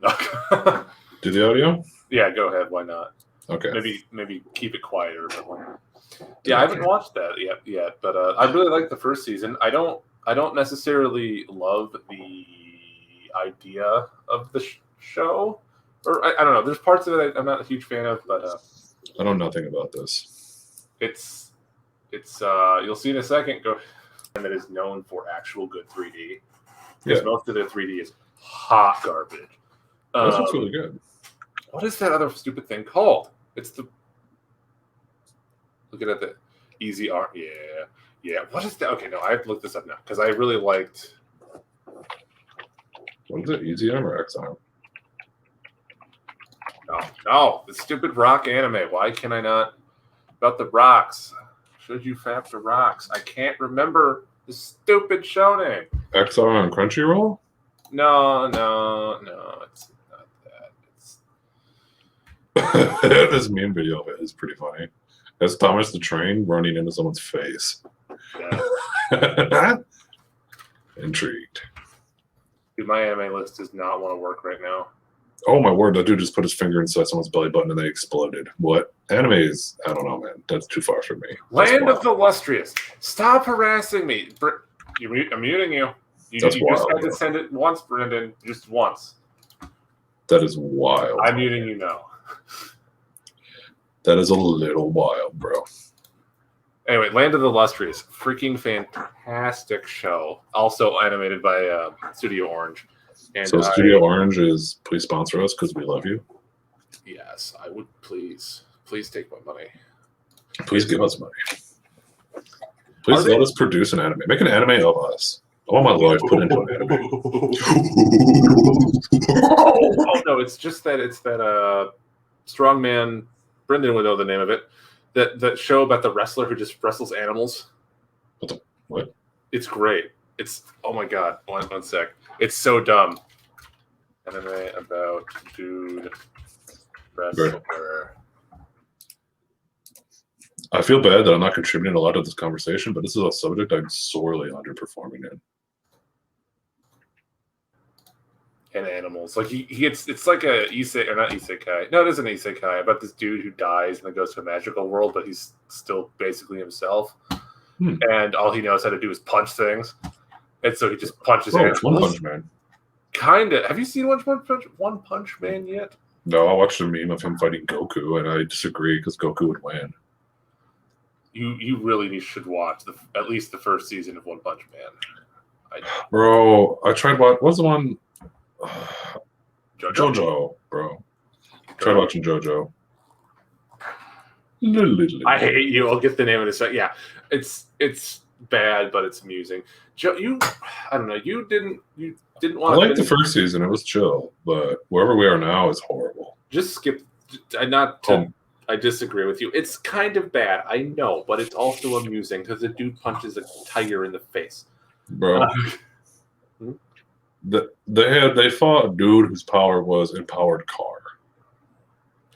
Do the audio? Yeah, go ahead. Why not? Okay. Maybe keep it quieter. Yeah, I haven't watched that yet, but I really like the first season. I don't necessarily love the idea of the show, or I don't know. There's parts of it I'm not a huge fan of, but I know nothing about this. It's you'll see in a second. That is known for actual good 3D. Because most of their 3D is hot garbage. This looks really good. What is that other stupid thing called? It's the look at the easy art. Yeah. What is that? Okay, no, I have to look this up now because I really liked. What is it? Easy Arm or X Arm? No, the stupid rock anime. Why can I not? About the rocks. Should you fap the rocks? I can't remember the stupid show name. XR on Crunchyroll? No, it's not that. This meme video of it is pretty funny. That's Thomas the Train running into someone's face. Yeah. Intrigued. Dude, my anime list does not want to work right now. Oh my word, that dude just put his finger inside someone's belly button and they exploded. What? Anime is, I don't know, man. That's too far for me. Land of the Illustrious. Stop harassing me. I'm muting you. You just had to send it once, Brendan. Just once. That is wild. I'm muting you now. That is a little wild, bro. Anyway, Land of the Illustrious. Freaking fantastic show. Also animated by Studio Orange. And so Studio Orange is, please sponsor us because we love you. Yes, I would please take my money. Please give us money. Please let us produce an anime. Make an anime of us. All my life put into an anime. Oh no, it's that strongman. Brendan would know the name of it. That show about the wrestler who just wrestles animals. What? It's great. It's oh my god. One sec. It's so dumb. Anime about dude wrestler. I feel bad that I'm not contributing a lot to this conversation, but this is a subject I'm sorely underperforming in. And animals. Like he gets, it's like a isekai, or not isekai. No, it is an isekai about this dude who dies and then goes to a magical world, but he's still basically himself. And all he knows how to do is punch things. And so he just punches animals. One Punch Man. Kinda. Have you seen One Punch Man yet? No, I watched a meme of him fighting Goku, and I disagree because Goku would win. You really should watch at least the first season of One Punch Man. Bro, I tried what's the one? JoJo? JoJo, bro. Tried watching JoJo. I hate you. I'll get the name in a sec. Yeah, it's bad, but it's amusing. I don't know. You didn't want. I liked the first season. It was chill, but wherever we are now is horrible. Just skip. I disagree with you. It's kind of bad, I know, but it's also amusing because the dude punches a tiger in the face. Bro. They fought a dude whose power was empowered car.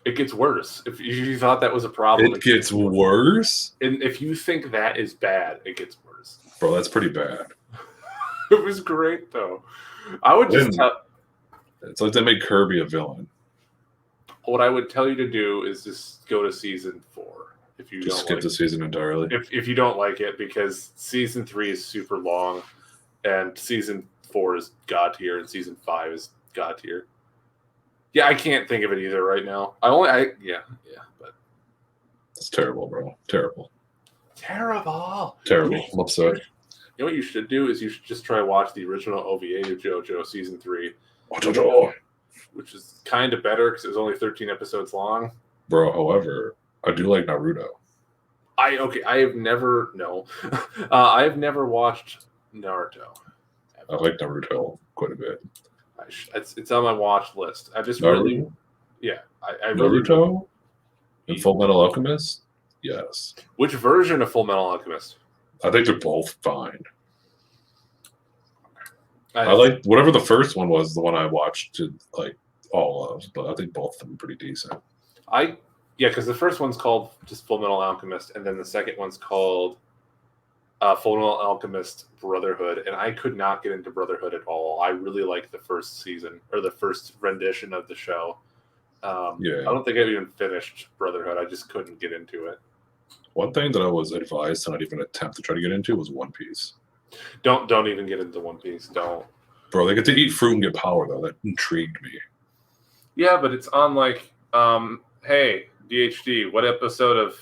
It gets worse. If you thought that was a problem, It gets worse? And if you think that is bad, it gets worse. Bro, that's pretty bad. It was great, though. I would just It's like they made Kirby a villain. what I would tell you to do is just go to season 4 if you Just don't skip like the season entirely. if you don't like it, because season 3 is super long, and season 4 is god tier, and season 5 is god tier. Yeah, I can't think of it either right now. But It's terrible, bro. Terrible. terrible. I'm upset. You know what you should do is you should just try to watch the original OVA of JoJo season 3, which is kind of better because it was only 13 episodes long. Bro, however, I do like Naruto. I have never watched Naruto. I like Naruto quite a bit. It's on my watch list. I just Naruto? I really. Naruto? And Full Metal Alchemist? Yes. Which version of Full Metal Alchemist? I think they're both fine. I like whatever the first one was, the one I watched like all of, but I think both of them are pretty decent. Because the first one's called just Full Metal Alchemist, and then the second one's called Full Metal Alchemist Brotherhood, and I could not get into Brotherhood at all. I really liked the first season, or the first rendition of the show. I don't think I've even finished Brotherhood. I just couldn't get into it. One thing that I was advised to not even attempt to try to get into was One Piece. Don't even get into One Piece. Don't. Bro, they get to eat fruit and get power, though. That intrigued me. Yeah, but it's on like, hey, DHD, what episode of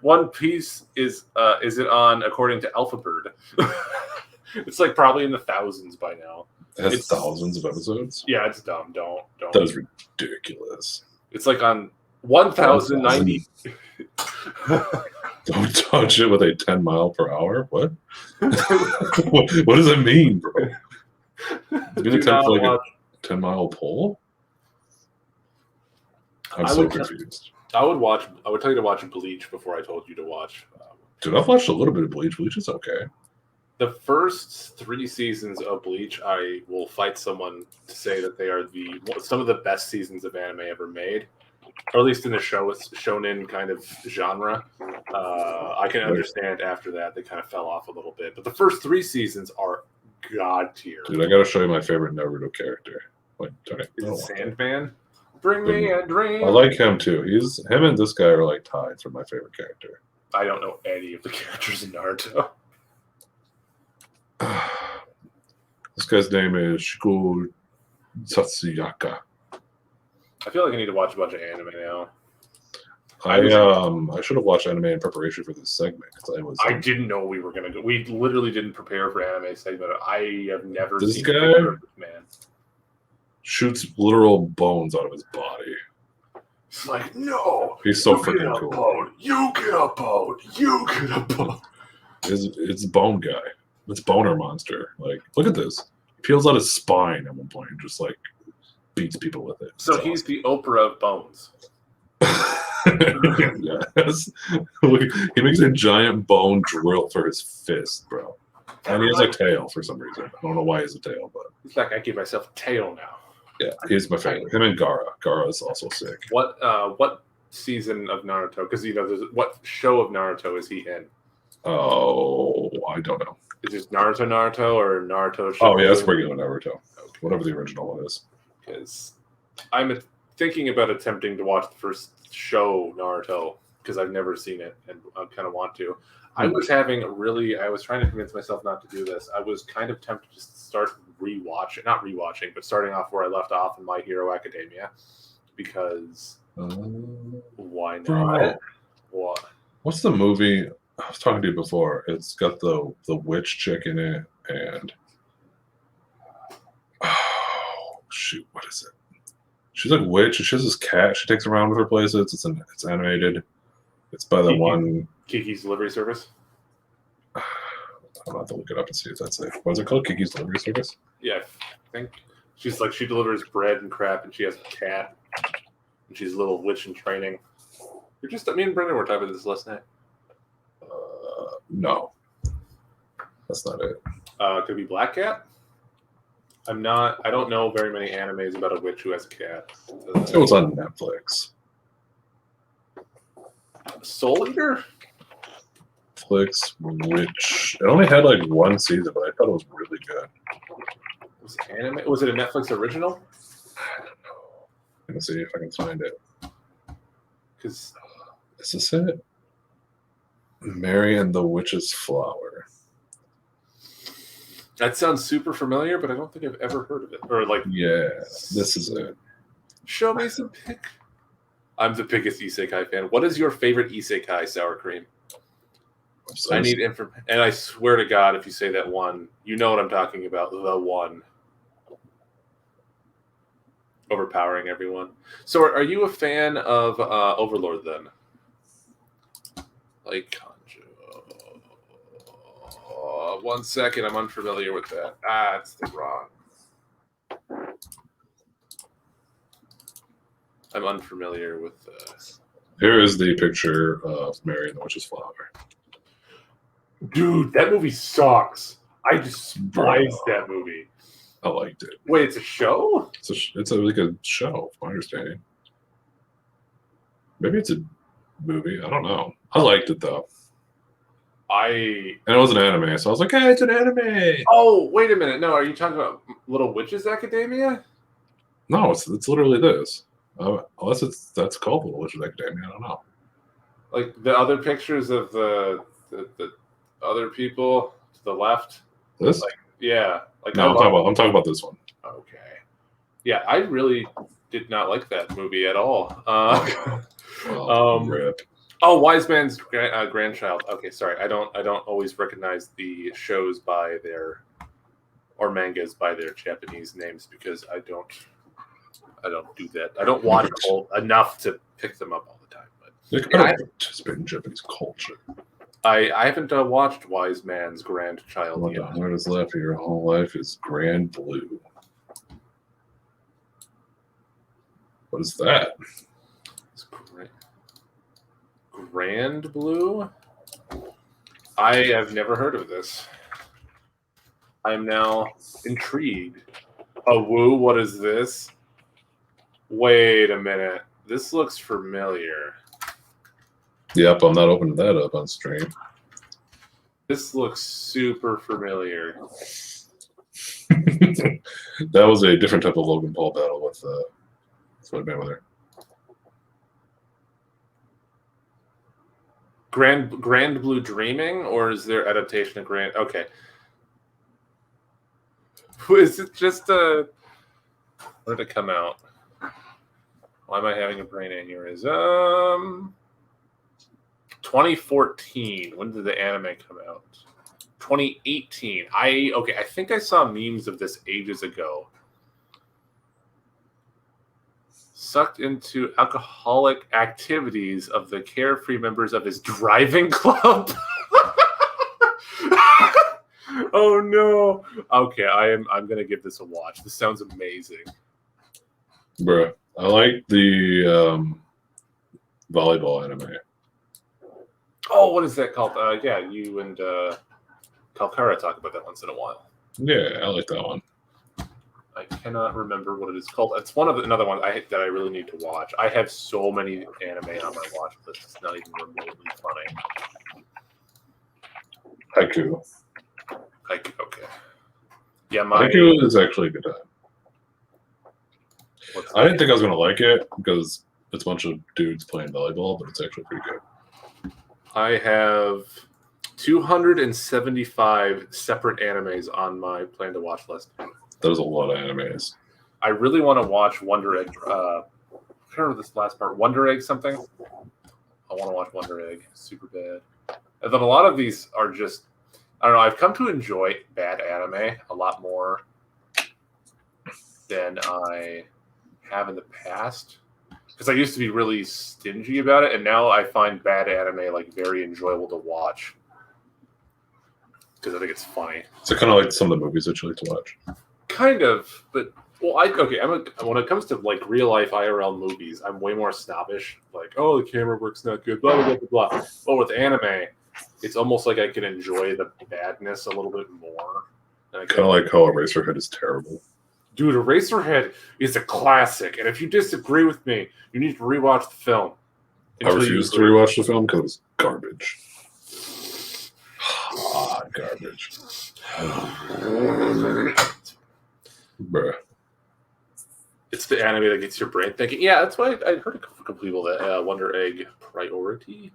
One Piece is it on according to Alphabird? It's like probably in the thousands by now. It has thousands of episodes? Yeah, it's dumb. Don't. That is ridiculous. It's like on 1090. Don't touch it with a 10 mile per hour? What? What does it mean, bro? It's been attempt for like a 10 mile pole? I'm so confused. I would tell you to watch Bleach before I told you to watch. Dude, I've watched a little bit of Bleach. Bleach is okay. The first 3 seasons of Bleach, I will fight someone to say that they are some of the best seasons of anime ever made, or at least in the shonen kind of genre. I can understand after that they kind of fell off a little bit, but the first 3 seasons are god tier. Dude, I gotta show you my favorite Naruto character. Like, is it Sandman? Bring me a dream. I like him too. Him and this guy are like tied for my favorite character. I don't know any of the characters in Naruto. This guy's name is Shiko Satsuyaka. I feel like I need to watch a bunch of anime now. I should have watched anime in preparation for this segment. I didn't know we were gonna go. We literally didn't prepare for anime segment. I have never this seen guy a picture of this man. Shoots literal bones out of his body. It's like, no. He's so freaking cool. Bone. You get a bone. You get a bone. It's Bone Guy. It's Boner Monster. Like, look at this. He peels out his spine at one point and just like beats people with it. So he's the Oprah of bones. Yes. He makes a giant bone drill for his fist, bro. And he has a tail for some reason. I don't know why he has a tail, but it's like I give myself a tail now. Yeah, he's my favorite. Him and Gaara. Gaara is also sick. What season of Naruto? Because what show of Naruto is he in? Oh, I don't know. Is it Naruto or Naruto? Oh yeah, it's regular Naruto. Okay. Whatever the original one is. Because I'm thinking about attempting to watch the first show Naruto because I've never seen it and I kind of want to. I was trying to convince myself not to do this. I was kind of tempted to just start but starting off where I left off in My Hero Academia, because why not? Bro, What? what's the movie? I was talking to you before. It's got the witch chick in it, and oh shoot, what is it? She's like a witch, and she has this cat she takes around with her places. It's animated. It's by the one Kiki's Delivery Service. I'll have to look it up and see if that's it. What is it called? Kiki's Delivery Service? Yeah, I think she delivers bread and crap, and she has a cat, and she's a little witch in training. Me and Brendan were talking about this last night. No, that's not it. Could be Black Cat. I'm not. I don't know very many animes about a witch who has a cat. It was on Netflix. Soul Eater? Netflix, which it only had like one season, but I thought it was really good. Was it anime? Was it a Netflix original? I don't know. Let me see if I can find it. Because Is this it? Mary and the Witch's Flower. that sounds super familiar, but I don't think I've ever heard of it. Or like, Yeah, this is it. show me some pic. I'm the biggest isekai fan. What is your favorite isekai, Sour Cream? I need information, and I swear to God, if you say that one, you know what I'm talking about. The one. Overpowering everyone. So, are you a fan of Overlord then? Like Kanjo. 1 second, I'm unfamiliar with that. It's the wrong. I'm unfamiliar with. Here is the picture of Mary and the Witch's Flower. Dude, that movie sucks. I despise Bro. that movie. I liked it. Wait, it's a show? It's like a show, from my understanding. Maybe it's a movie. I don't know. I liked it though. And it was an anime, so I was like, hey, it's an anime. Oh, wait a minute. No, are you talking about Little Witches Academia? No, it's literally this. Unless that's called Little Witches Academia. I don't know. Like the other pictures of the other people to the left? This? Yeah. Like No, I'm talking about this one. Okay. Yeah, I really did not like that movie at all. Rip. Oh, Wise Man's Grandchild. Okay, sorry. I don't always recognize the shows by their or mangas by their Japanese names because I don't do that. I don't watch enough to pick them up all the time. But I participate in Japanese culture. I haven't watched Wise Man's Grandchild What yet. the hardest laugh of your whole life is Grand Blue. What is that? It's great. Grand Blue? I have never heard of this. I am now intrigued. Oh, woo, what is this? Wait a minute. This looks familiar. Yep, I'm not opening that up on stream. This looks super familiar. That was a different type of Logan Paul battle with Mayweather. Grand Blue Dreaming, or is there adaptation of Grand? Okay. Is it just a? When did it come out? Why am I having a brain aneurysm? 2014. When did the anime come out? 2018. I think I saw memes of this ages ago. Sucked into alcoholic activities of the carefree members of his driving club. Oh no. Okay, I'm gonna give this a watch. This sounds amazing. Bruh, I like the volleyball anime. Oh, what is that called? Yeah, you and Kalkara talk about that once in a while. Yeah, I like that one. I cannot remember what it is called. It's another one that I really need to watch. I have so many anime on my watch list. It's not even remotely funny. Haiku. Okay. Yeah, Haiku is actually a good time. I didn't think I was going to like it because it's a bunch of dudes playing volleyball, but it's actually pretty good. I have 275 separate animes on my plan to watch list. That is a lot of animes. I really want to watch Wonder Egg. I can't remember this last part. Wonder Egg something. I want to watch Wonder Egg. Super bad. And then a lot of these are just, I don't know. I've come to enjoy bad anime a lot more than I have in the past. Because I used to be really stingy about it, and now I find bad anime like very enjoyable to watch. Because I think it's funny. So kind of like some of the movies that you like to watch. Kind of, but when it comes to like real life IRL movies, I'm way more snobbish. Like, oh, the camera work's not good, blah blah blah blah. But with anime, it's almost like I can enjoy the badness a little bit more. Kind of like how Eraserhead is terrible. Dude, Eraserhead is a classic, and if you disagree with me, you need to rewatch the film. I refuse to rewatch the film because it's garbage. Garbage. Bruh. It's the anime that gets your brain thinking. Yeah, that's why I heard from people that Wonder Egg Priority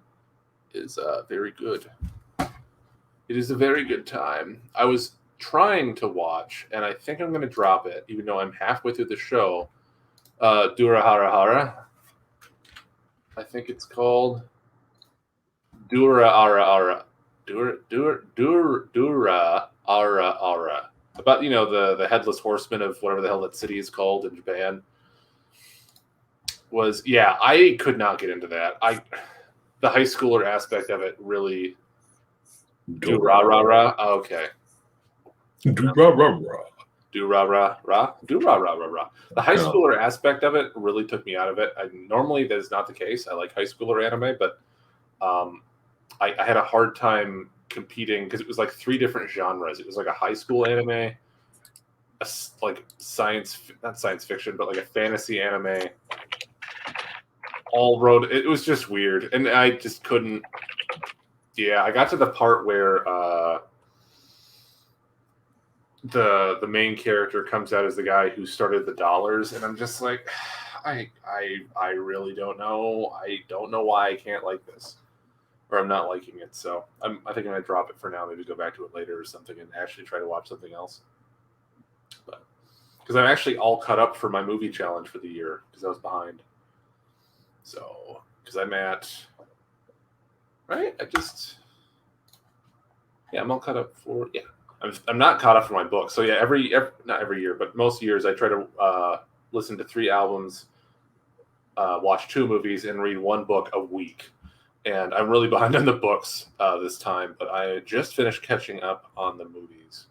is very good. It is a very good time. I was trying to watch, and I think I'm going to drop it, even though I'm halfway through the show. Durahara. I think it's called Durahara. Durahara. About, the headless horseman of whatever the hell that city is called in Japan. I could not get into that. The high schooler aspect of it really. Durahara. Okay. Durahara. Durahara. The high schooler aspect of it really took me out of it. Normally that is not the case. I like high schooler anime, but I had a hard time competing because it was like 3 different genres. It was like a high school anime, like not science fiction, but like a fantasy anime. It was just weird, and I just couldn't. Yeah, I got to the part where the main character comes out as the guy who started the dollars, and I'm just like, I really don't know. I don't know why I can't like this, or I'm not liking it. So I think I'm gonna drop it for now. Maybe go back to it later or something, and actually try to watch something else. But because I'm actually all caught up for my movie challenge for the year because I was behind. So because I'm at right, I'm all caught up for I'm not caught up for my book. So yeah, not every year, but most years I try to listen to 3 albums, watch 2 movies, and read 1 book a week. And I'm really behind on the books this time, but I just finished catching up on the movies.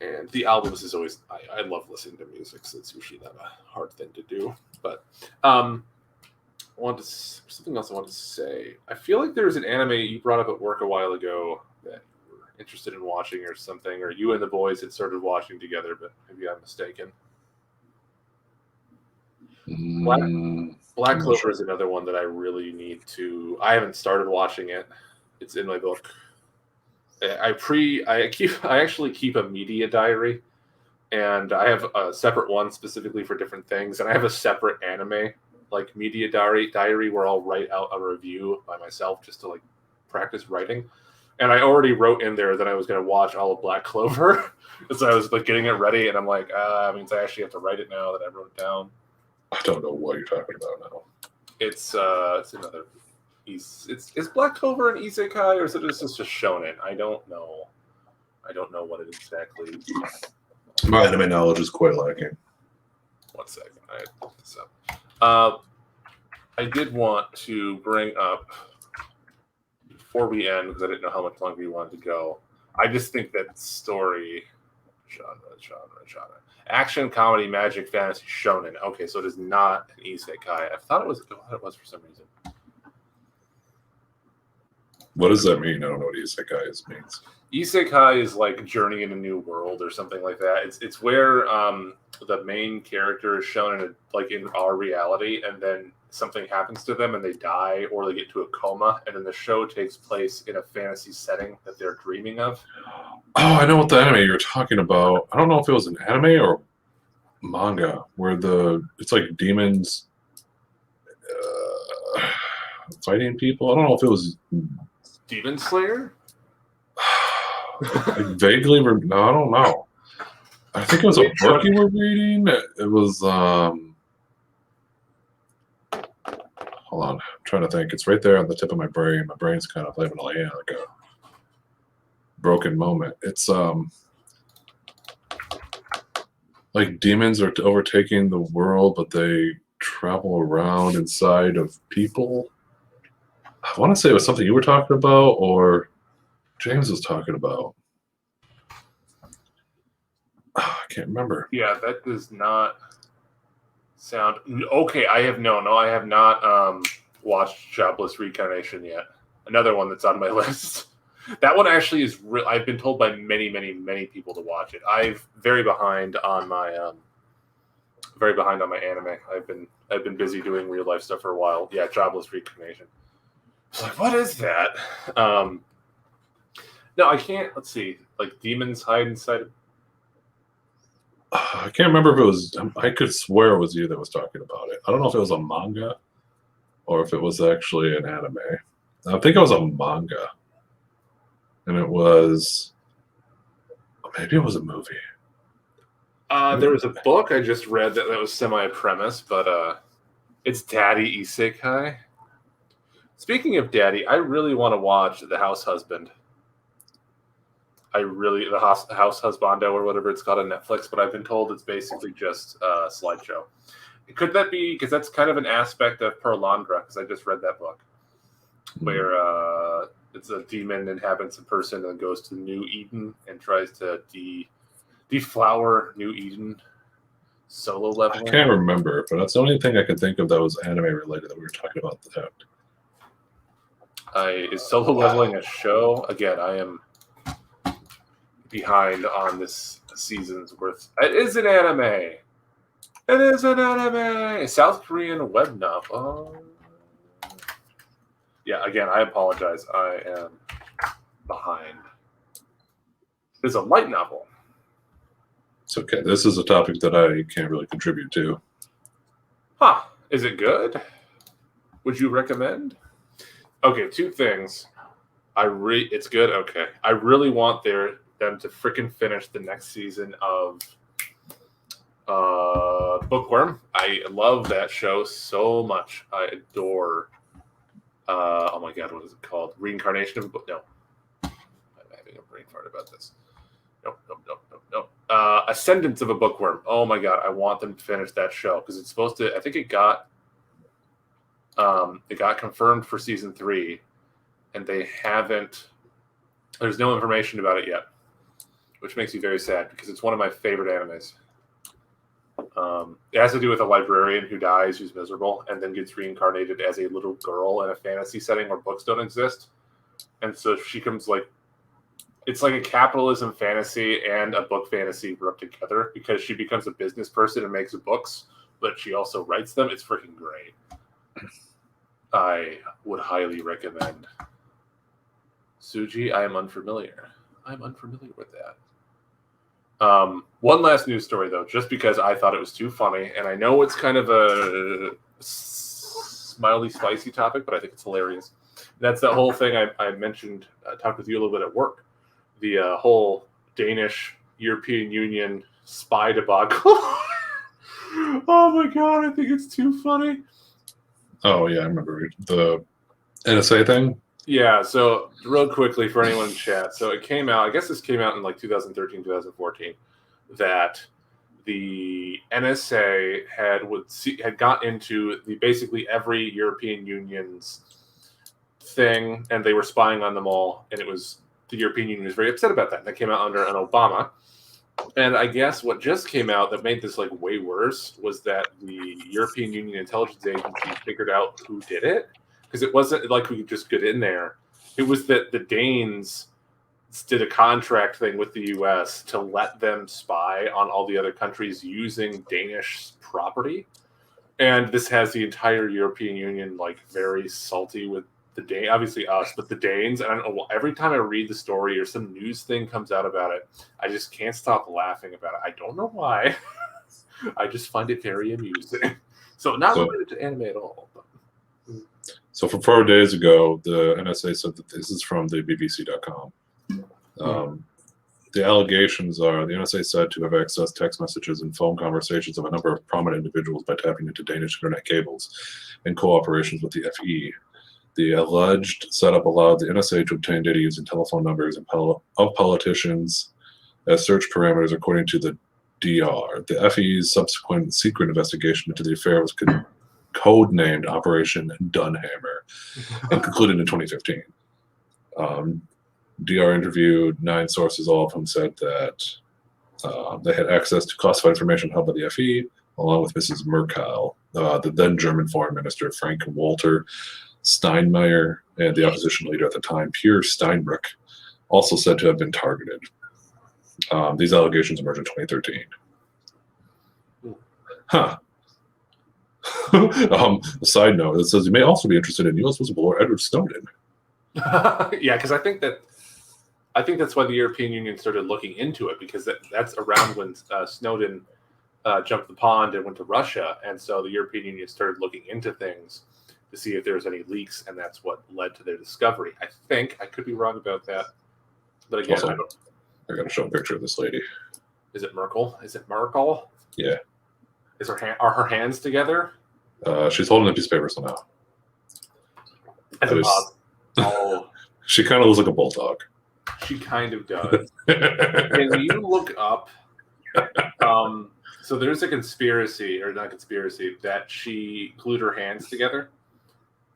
And the albums is always I love listening to music, so it's usually not a hard thing to do. But something else I wanted to say. I feel like there's an anime you brought up at work a while ago that you were interested in watching or something, or you and the boys had started watching together, but maybe I'm mistaken. Black Clover is another one that I really need to. I haven't started watching it. It's in my book. I actually keep a media diary, and I have a separate one specifically for different things, and I have a separate anime like media diary where I'll write out a review by myself just to like practice writing. And I already wrote in there that I was going to watch all of Black Clover, so I was like getting it ready, and I'm like, I mean, I actually have to write it now that I wrote it down. I don't know what you're talking about now. It's another. Is Black Clover an isekai, or is it just shonen? I don't know. I don't know what it exactly. My anime knowledge is quite lacking. 1 second, I look this up. I did want to bring up before we end because I didn't know how much longer you wanted to go. I just think that story genre. Action, comedy, magic, fantasy, shonen. Okay, so it is not an isekai. I thought it was for some reason. What does that mean? I don't know what isekai means. Isekai is like journey in a new world or something like that. It's where the main character is shown in our reality, and then something happens to them and they die or they get to a coma, and then the show takes place in a fantasy setting that they're dreaming of. Oh, I know what the anime you're talking about. I don't know if it was an anime or manga where it's like demons fighting people. I don't know if it was Demon Slayer. I vaguely no, I don't know. I think it was a book you were reading. It was hold on, I'm trying to think. It's right there on the tip of my brain. My brain's kind of living like a broken moment. It's like demons are overtaking the world, but they travel around inside of people. I want to say it was something you were talking about or James was talking about. I can't remember. Yeah, that does not sound okay. I have not watched Jobless Reincarnation yet. Another one that's on my list. That one actually is. I've been told by many, many, many people to watch it. I'm very behind on my anime. I've been busy doing real life stuff for a while. Yeah, Jobless Reincarnation. It's like, what is that? No, I can't. Let's see. Like demons hide inside. I can't remember if it was. I could swear it was you that was talking about it. I don't know if it was a manga or if it was actually an anime. I think it was a manga, and it was. Maybe it was a movie. There was a book I just read that was semi-premise, but it's Daddy Isekai. Speaking of Daddy, I really want to watch The House Husband. The House Husbando or whatever it's called on Netflix, but I've been told it's basically just a slideshow. Could that be, because that's kind of an aspect of Perlandra, because I just read that book, where it's a demon inhabits a person and goes to New Eden and tries to deflower New Eden solo level. I can't remember, but that's the only thing I can think of that was anime related that we were talking about. Is solo leveling a show? Again, I am behind on this season's worth. It is an anime. It is an anime. South Korean web novel. Yeah, again, I apologize. I am behind. It's a light novel. It's okay. This is a topic that I can't really contribute to. Huh. Is it good? Would you recommend? Okay, two things. It's good. Okay. I really want them to freaking finish the next season of Bookworm. I love that show so much. I adore. Oh my God, what is it called? Reincarnation of a Book? No, I'm having a brain fart about this. Nope. Ascendance of a Bookworm. Oh my God, I want them to finish that show because it's supposed to. I think it got confirmed for season 3, and they haven't. There's no information about it yet, which makes me very sad because it's one of my favorite animes. It has to do with a librarian who dies, who's miserable, and then gets reincarnated as a little girl in a fantasy setting where books don't exist. And so she comes it's like a capitalism fantasy and a book fantasy rubbed together because she becomes a business person and makes books, but she also writes them. It's freaking great. I would highly recommend. Suji, I am unfamiliar. I'm unfamiliar with that. One last news story, though, just because I thought it was too funny, and I know it's kind of a mildly spicy topic, but I think it's hilarious. That's that whole thing I mentioned, talked with you a little bit at work, the whole Danish European Union spy debacle. Oh my God, I think it's too funny. Oh yeah, I remember the NSA thing. Yeah, so real quickly for anyone in chat. So it came out, I guess this came out in like 2013, 2014, that the NSA had got into basically every European Union's thing, and they were spying on them all, and the European Union was very upset about that. And that came out under an Obama. And I guess what just came out that made this like way worse was that the European Union Intelligence Agency figured out who did it. Because it wasn't like we could just get in there. It was that the Danes did a contract thing with the U.S. to let them spy on all the other countries using Danish property. And this has the entire European Union like very salty with the Danes, obviously us, but the Danes. And I don't know, every time I read the story or some news thing comes out about it, I just can't stop laughing about it. I don't know why. I just find it very amusing. So not related to anime at all. But. So from 4 days ago, the NSA said that this is from the BBC.com. The allegations are the NSA said to have accessed text messages and phone conversations of a number of prominent individuals by tapping into Danish internet cables in cooperations with the FE. The alleged setup allowed the NSA to obtain data using telephone numbers of politicians as search parameters according to the DR. The FE's subsequent secret investigation into the affair was codenamed Operation Dunhammer and concluded in 2015. DR interviewed 9 sources, all of whom said that they had access to classified information held by the FE, along with Mrs. Merkel. The then German Foreign Minister Frank Walter Steinmeier, and the opposition leader at the time, Pierre Steinbrück, also said to have been targeted. These allegations emerged in 2013. Huh. A side note, it says you may also be interested in U.S. whistleblower Edward Snowden. Yeah, because I think that's why the European Union started looking into it, because that's around when Snowden jumped the pond and went to Russia, and so the European Union started looking into things to see if there's any leaks, and that's what led to their discovery. I think I could be wrong about that, but again, Also, I got to show a picture of this lady. Is it Merkel? Is it Merkel? Yeah. Are her hands together? She's holding a piece of paper somehow. Oh, she kind of looks like a bulldog. she kind of does. Can you look up? So there's a conspiracy, or not conspiracy, that she glued her hands together.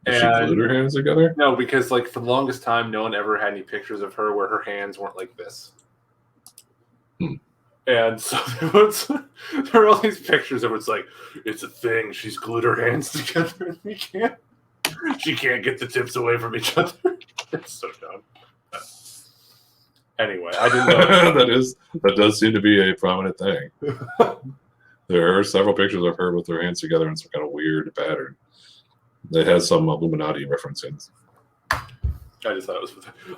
She glued her hands together? No, because like for the longest time, no one ever had any pictures of her where her hands weren't like this. And so there are all these pictures of it's like, it's a thing. She's glued her hands together, and she can't get the tips away from each other. It's so dumb. Anyway, I didn't know. that does seem to be a prominent thing. There are several pictures of her with her hands together in some kind of weird pattern. It has some Illuminati references. I just thought it was.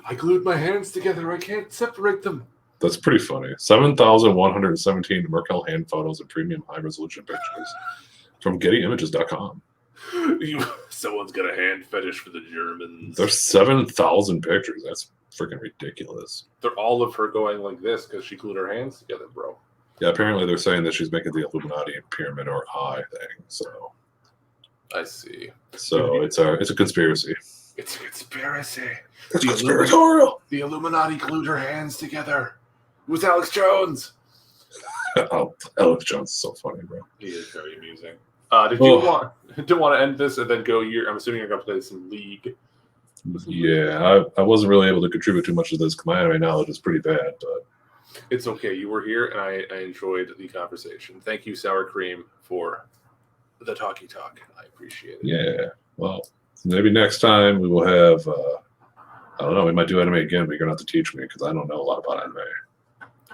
I glued my hands together. I can't separate them. That's pretty funny. 7,117 Merkel hand photos and premium high-resolution pictures from GettyImages.com. Someone's got a hand fetish for the Germans. There's 7,000 pictures. That's freaking ridiculous. They're all of her going like this because she glued her hands together, bro. Yeah, apparently they're saying that she's making the Illuminati pyramid or eye thing. So I see. So it's a conspiracy. It's a conspiracy. It's conspiratorial. The Illuminati glued her hands together. It was Alex Jones. Oh, Alex Jones is so funny, bro. He is very amusing. Did you want to end this and then go? I'm assuming you're going to play some League. Yeah, I wasn't really able to contribute too much to this. My anime knowledge is pretty bad, but it's okay. You were here, and I enjoyed the conversation. Thank you, Sour Cream, for the talkie talk. I appreciate it. Yeah. Well, maybe next time we will have. I don't know. We might do anime again, but you're gonna have to teach me because I don't know a lot about anime.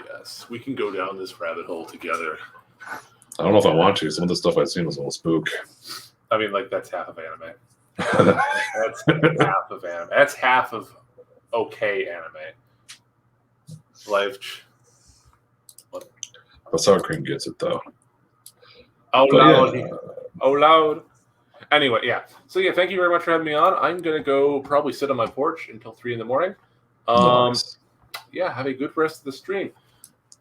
Yes, we can go down this rabbit hole together. I don't know if I want to. Some of the stuff I've seen was a little spook. I mean, like that's half of anime. That's half of anime. That's half of okay anime. Life. But Sour Cream gets it though. Oh but loud! Yeah. Oh loud! Anyway, yeah. So yeah, thank you very much for having me on. I'm gonna go probably sit on my porch until 3 a.m. Nice. Yeah, have a good rest of the stream.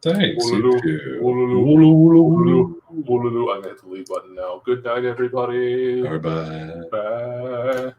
Thanks. You too. I'm gonna hit the leave button now. Good night, everybody. Bye. Bye.